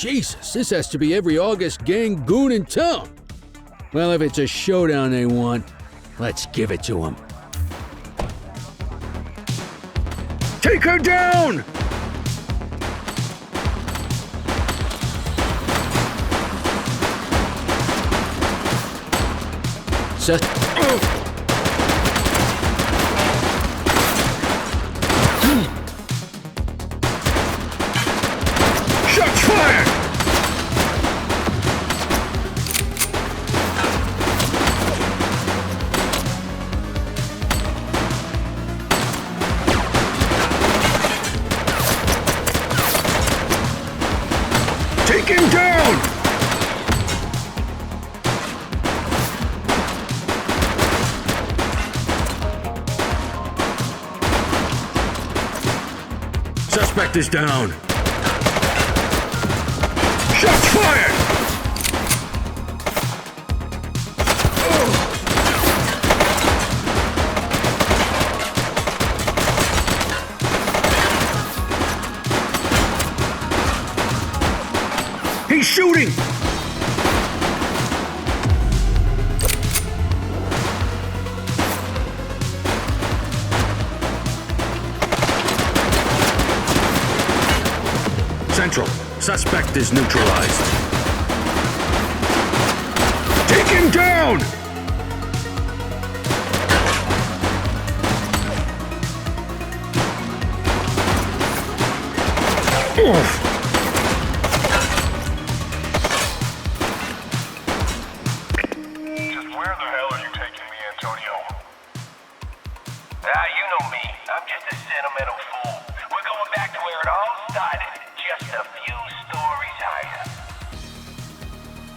Jesus, this has to be every August gang goon in town. Well, if it's a showdown they want, let's give it to them. Take her down! Shots fired! Take him down! Suspect is down. Shots fired! He's shooting! Central, suspect is neutralized. Take him down! Oof. Just where the hell are you taking me, Antonio? You know me. I'm just a sentimental fool. We're going back to where it all started, just a few stories higher.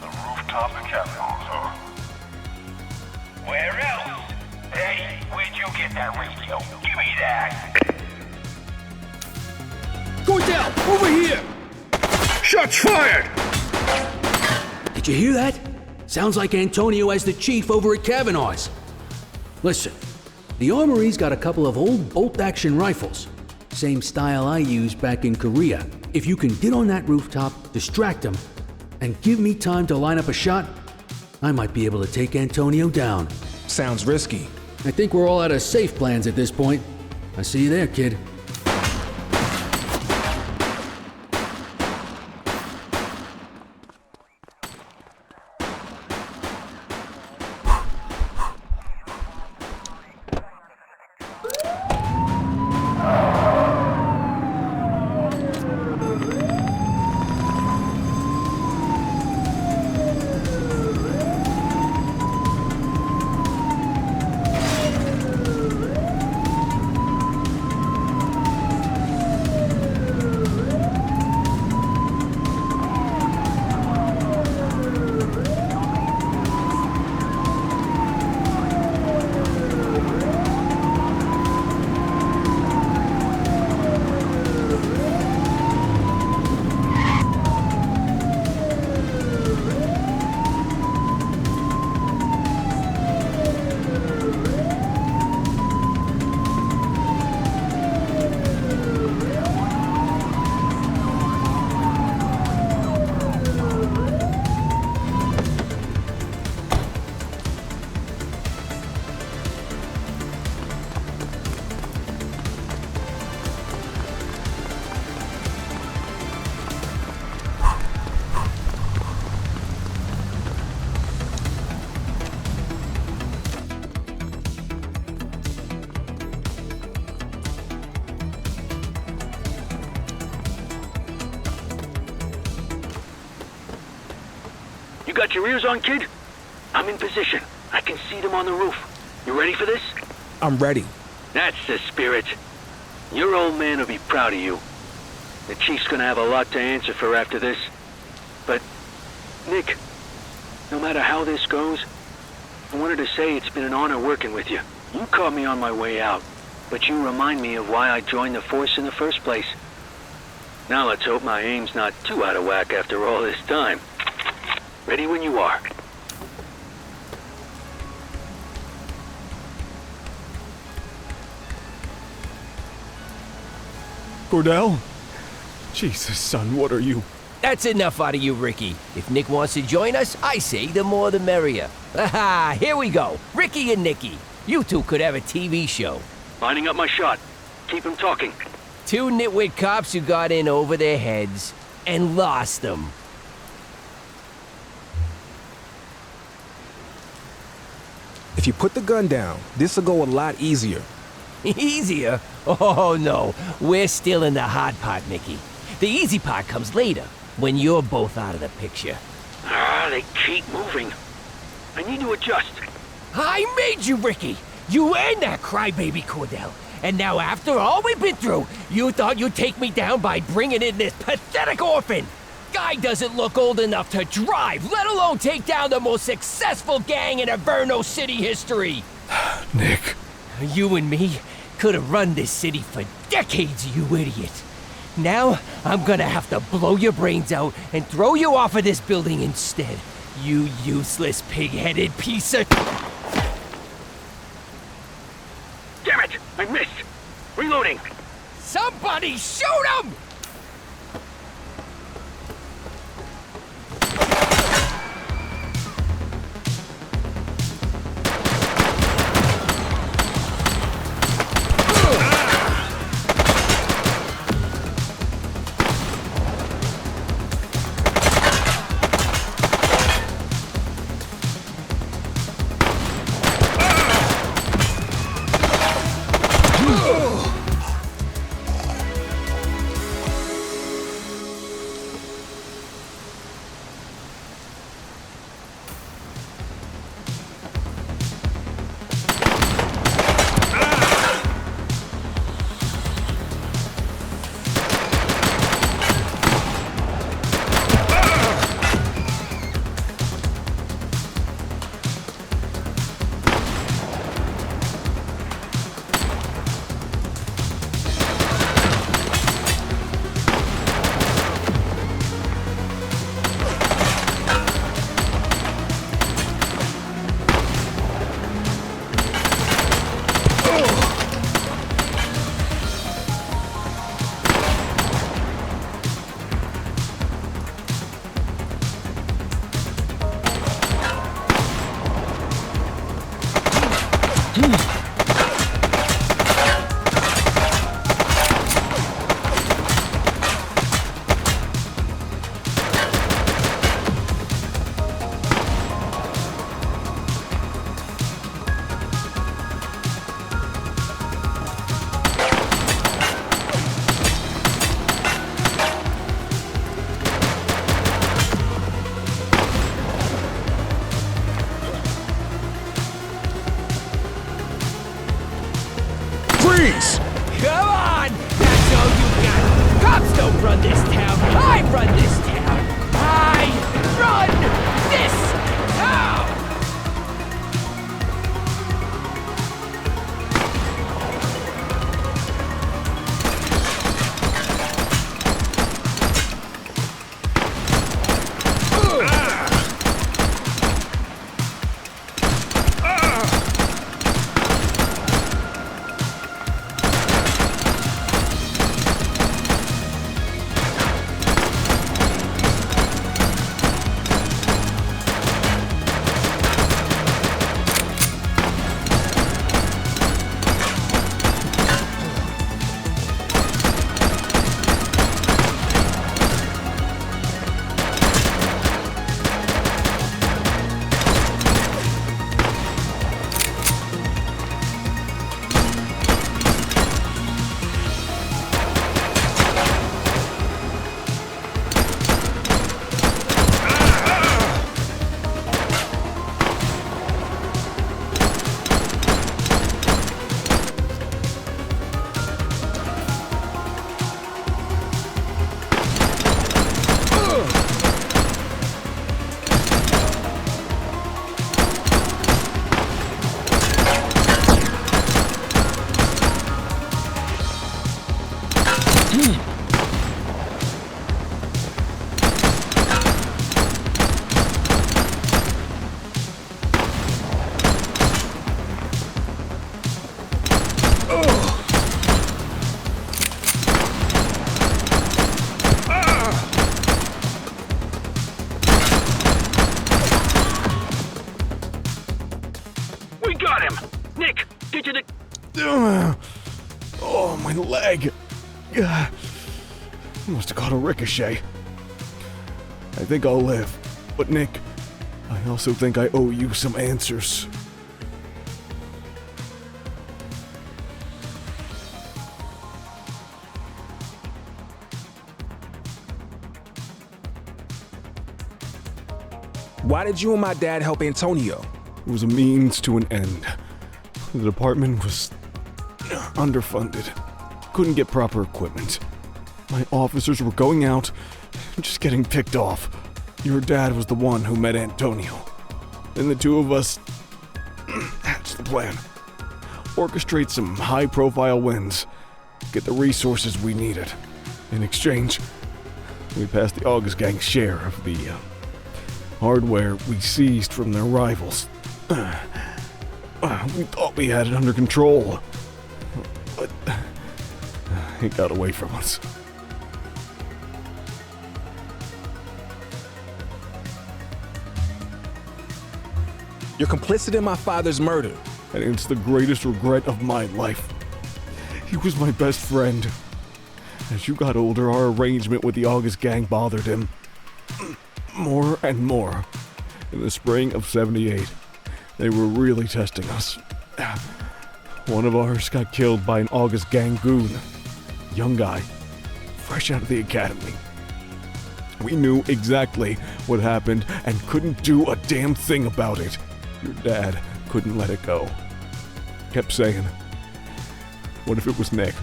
The rooftop in Cavillon's, huh? Where else? Hey, where'd you get that radio? Give me that! Cordell, over here! Shots fired! Did you hear that? Sounds like Antonio as the chief over at Kavanaugh's. Listen, the armory's got a couple of old bolt-action rifles. Same style I used back in Korea. If you can get on that rooftop, distract them, and give me time to line up a shot, I might be able to take Antonio down. Sounds risky. I think we're all out of safe plans at this point. I see you there, kid. You got your ears on, kid? I'm in position. I can see them on the roof. You ready for this? I'm ready. That's the spirit. Your old man will be proud of you. The chief's gonna have a lot to answer for after this. But, Nick, no matter how this goes, I wanted to say it's been an honor working with you. You caught me on my way out, but you remind me of why I joined the force in the first place. Now let's hope my aim's not too out of whack after all this time. Ready when you are. Cordell? Jesus, son, what are you? That's enough out of you, Ricky. If Nick wants to join us, I say the more the merrier. Aha, here we go. Ricky and Nicky. You two could have a TV show. Lining up my shot. Keep him talking. Two nitwit cops who got in over their heads and lost them. If you put the gun down, this'll go a lot easier. Easier? Oh, no. We're still in the hard part, Nicky. The easy part comes later, when you're both out of the picture. They keep moving. I need to adjust. I made you, Ricky. You and that crybaby Cordell. And now after all we've been through, you thought you'd take me down by bringing in this pathetic orphan. Guy doesn't look old enough to drive, let alone take down the most successful gang in Averno City history. Nick. You and me could have run this city for decades, you idiot. Now, I'm gonna have to blow your brains out and throw you off of this building instead. You useless, pig-headed piece of... Damn it! I missed! Reloading! Somebody shoot him! Come on! That's all you got! Cops don't run this town! I run this town! I run this town! leg. Must have caught a ricochet. I think I'll live. But Nick, I also think I owe you some answers. Why did you and my dad help Antonio? It was a means to an end. The department was underfunded. Couldn't get proper equipment. My officers were going out, just getting picked off. Your dad was the one who met Antonio. And the two of us hatched the plan. Orchestrate some high-profile wins. Get the resources we needed. In exchange, we passed the August Gang's share of the hardware we seized from their rivals. We thought we had it under control, but it got away from us. You're complicit in my father's murder. And it's the greatest regret of my life. He was my best friend. As you got older, our arrangement with the August Gang bothered him. More and more. In the spring of '78, they were really testing us. One of ours got killed by an August Gang goon. Young guy, fresh out of the academy. We knew exactly what happened and couldn't do a damn thing about it. Your dad couldn't let it go. Kept saying, what if it was Nick?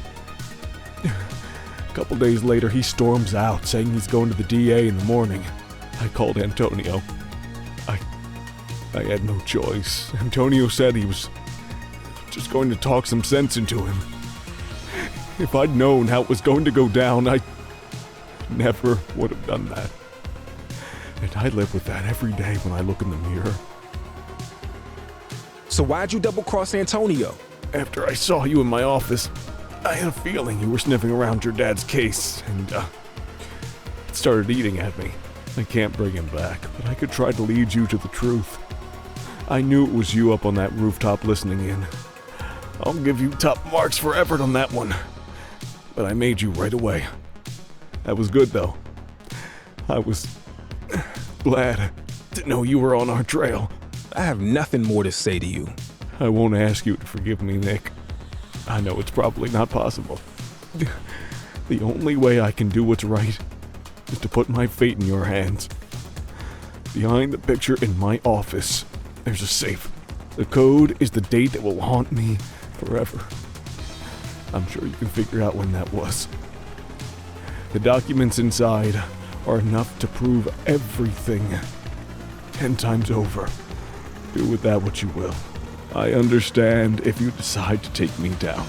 A couple days later, he storms out, saying he's going to the DA in the morning. I called Antonio. I had no choice. Antonio said he was just going to talk some sense into him. If I'd known how it was going to go down, I never would have done that. And I live with that every day when I look in the mirror. So why'd you double-cross Antonio? After I saw you in my office, I had a feeling you were sniffing around your dad's case, and it started eating at me. I can't bring him back, but I could try to lead you to the truth. I knew it was you up on that rooftop listening in. I'll give you top marks for effort on that one. But I made you right away. That was good, though. I was glad to know you were on our trail. I have nothing more to say to you. I won't ask you to forgive me, Nick. I know it's probably not possible. The only way I can do what's right is to put my fate in your hands. Behind the picture in my office, there's a safe. The code is the date that will haunt me forever. I'm sure you can figure out when that was. The documents inside are enough to prove everything 10 times over. Do with that what you will. I understand if you decide to take me down.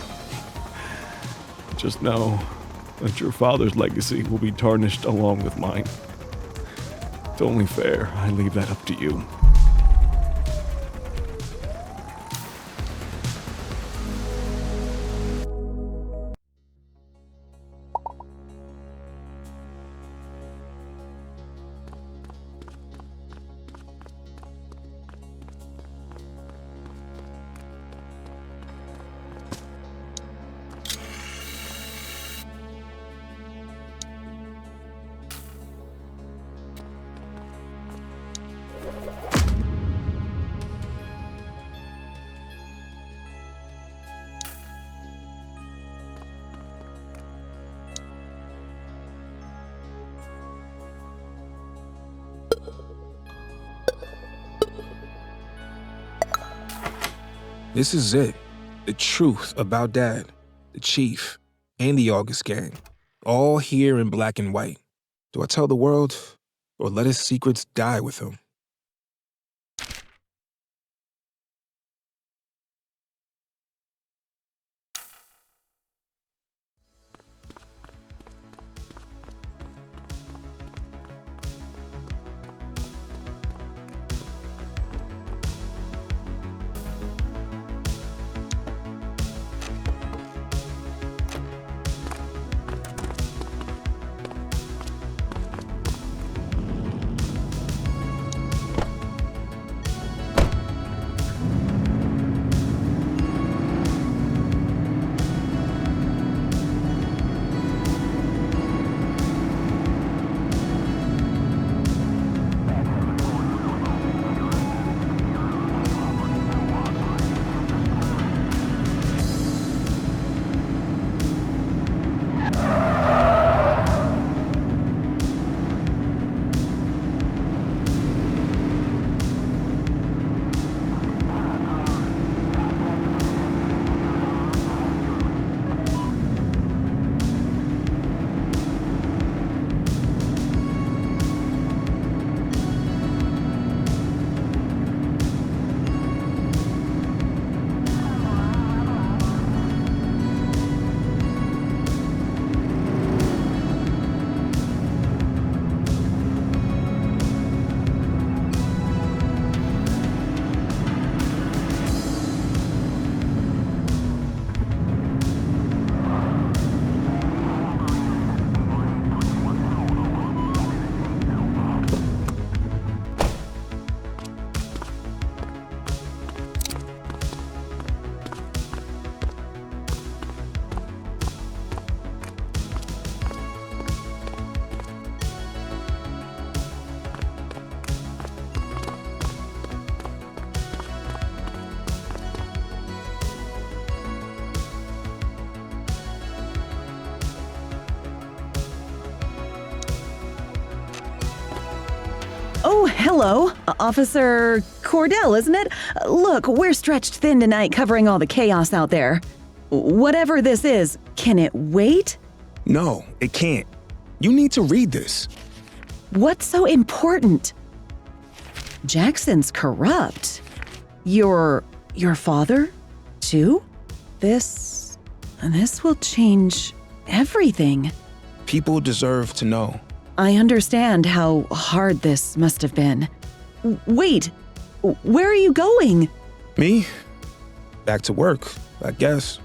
Just know that your father's legacy will be tarnished along with mine. It's only fair I leave that up to you. This is it. The truth about Dad, the Chief, and the August Gang. All here in black and white. Do I tell the world, or let his secrets die with him? Oh, hello. Officer Cordell, isn't it? Look, we're stretched thin tonight covering all the chaos out there. Whatever this is, can it wait? No, it can't. You need to read this. What's so important? Jackson's corrupt. Your father, too? This will change everything. People deserve to know. I understand how hard this must have been. Wait, where are you going? Me? Back to work, I guess.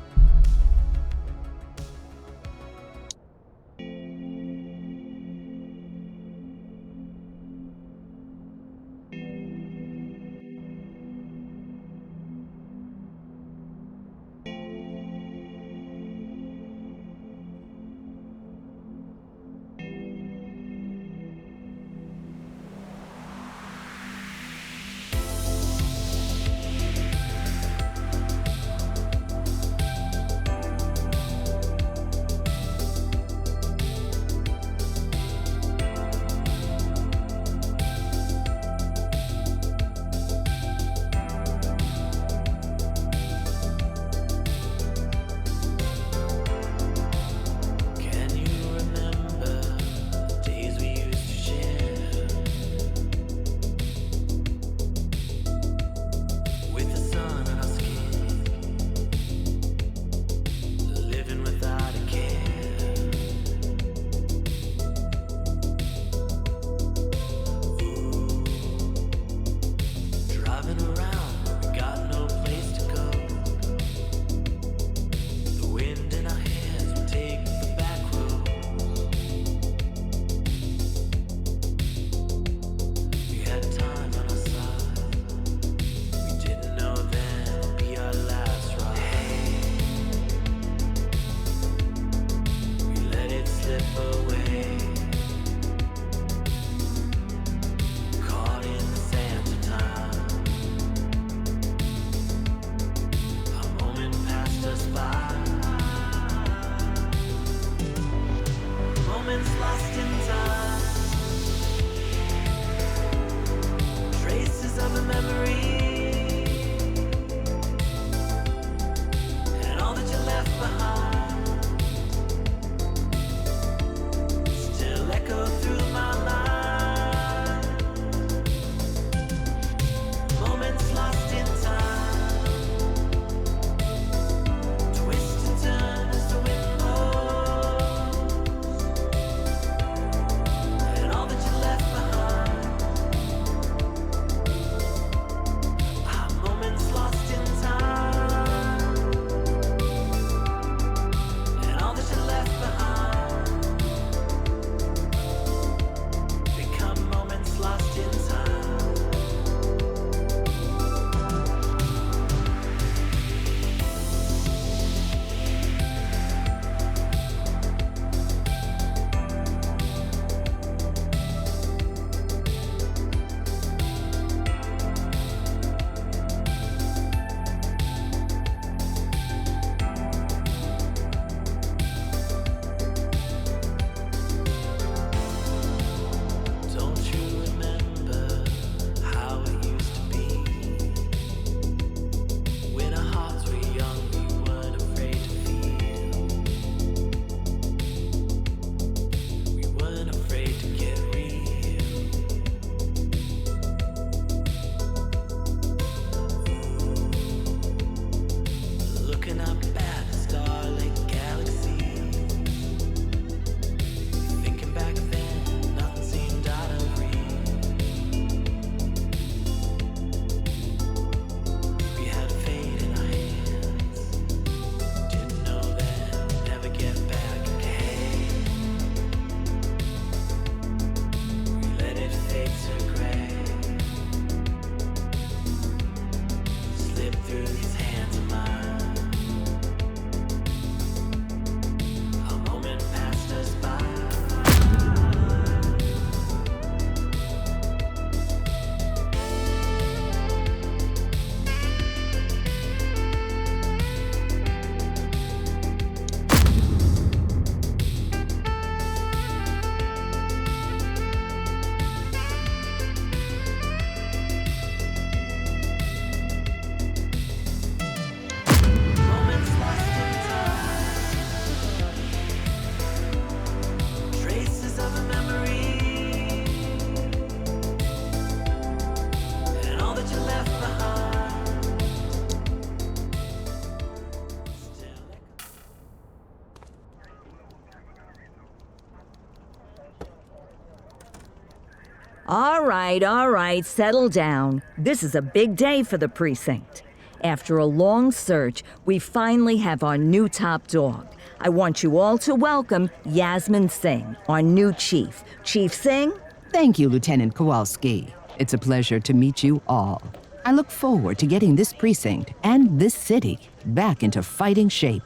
All right, settle down. This is a big day for the precinct. After a long search, we finally have our new top dog. I want you all to welcome Yasmin Singh, our new chief. Chief Singh? Thank you, Lieutenant Kowalski. It's a pleasure to meet you all. I look forward to getting this precinct and this city back into fighting shape.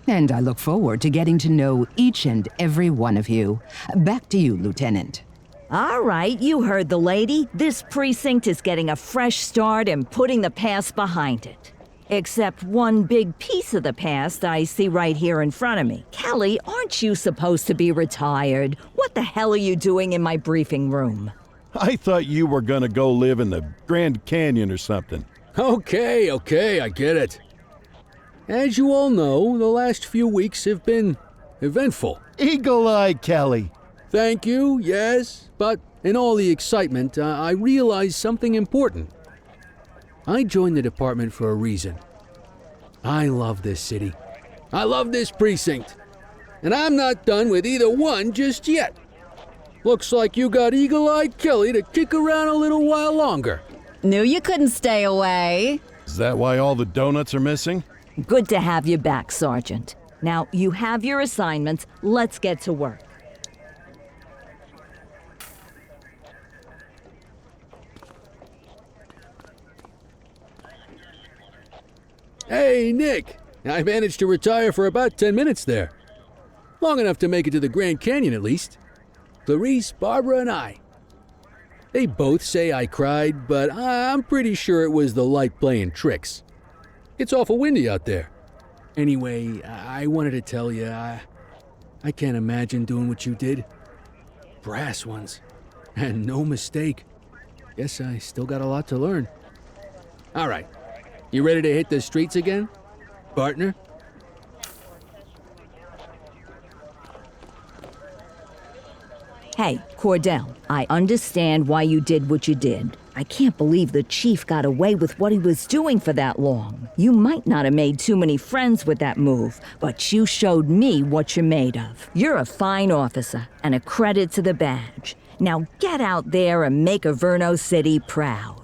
And I look forward to getting to know each and every one of you. Back to you, Lieutenant. All right, you heard the lady. This precinct is getting a fresh start and putting the past behind it. Except one big piece of the past I see right here in front of me. Kelly, aren't you supposed to be retired? What the hell are you doing in my briefing room? I thought you were gonna go live in the Grand Canyon or something. Okay, I get it. As you all know, the last few weeks have been eventful. Eagle-Eye Kelly. Thank you, yes, but in all the excitement, I realized something important. I joined the department for a reason. I love this city. I love this precinct. And I'm not done with either one just yet. Looks like you got Eagle-Eyed Kelly to kick around a little while longer. Knew you couldn't stay away. Is that why all the donuts are missing? Good to have you back, Sergeant. Now, you have your assignments. Let's get to work. Hey, Nick. I managed to retire for about 10 minutes there. Long enough to make it to the Grand Canyon, at least. Clarice, Barbara, and I. They both say I cried, but I'm pretty sure it was the light playing tricks. It's awful windy out there. Anyway, I wanted to tell you, I can't imagine doing what you did. Brass ones. And no mistake. Guess I still got a lot to learn. All right. You ready to hit the streets again, partner? Hey, Cordell, I understand why you did what you did. I can't believe the chief got away with what he was doing for that long. You might not have made too many friends with that move, but you showed me what you're made of. You're a fine officer and a credit to the badge. Now get out there and make Averno City proud.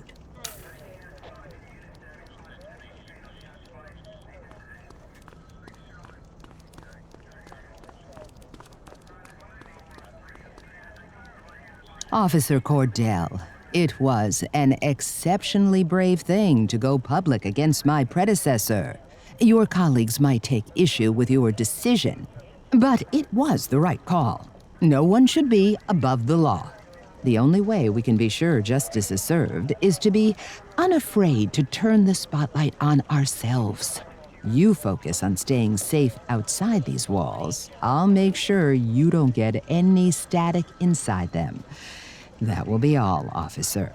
Officer Cordell, it was an exceptionally brave thing to go public against my predecessor. Your colleagues might take issue with your decision, but it was the right call. No one should be above the law. The only way we can be sure justice is served is to be unafraid to turn the spotlight on ourselves. You focus on staying safe outside these walls. I'll make sure you don't get any static inside them. That will be all, officer.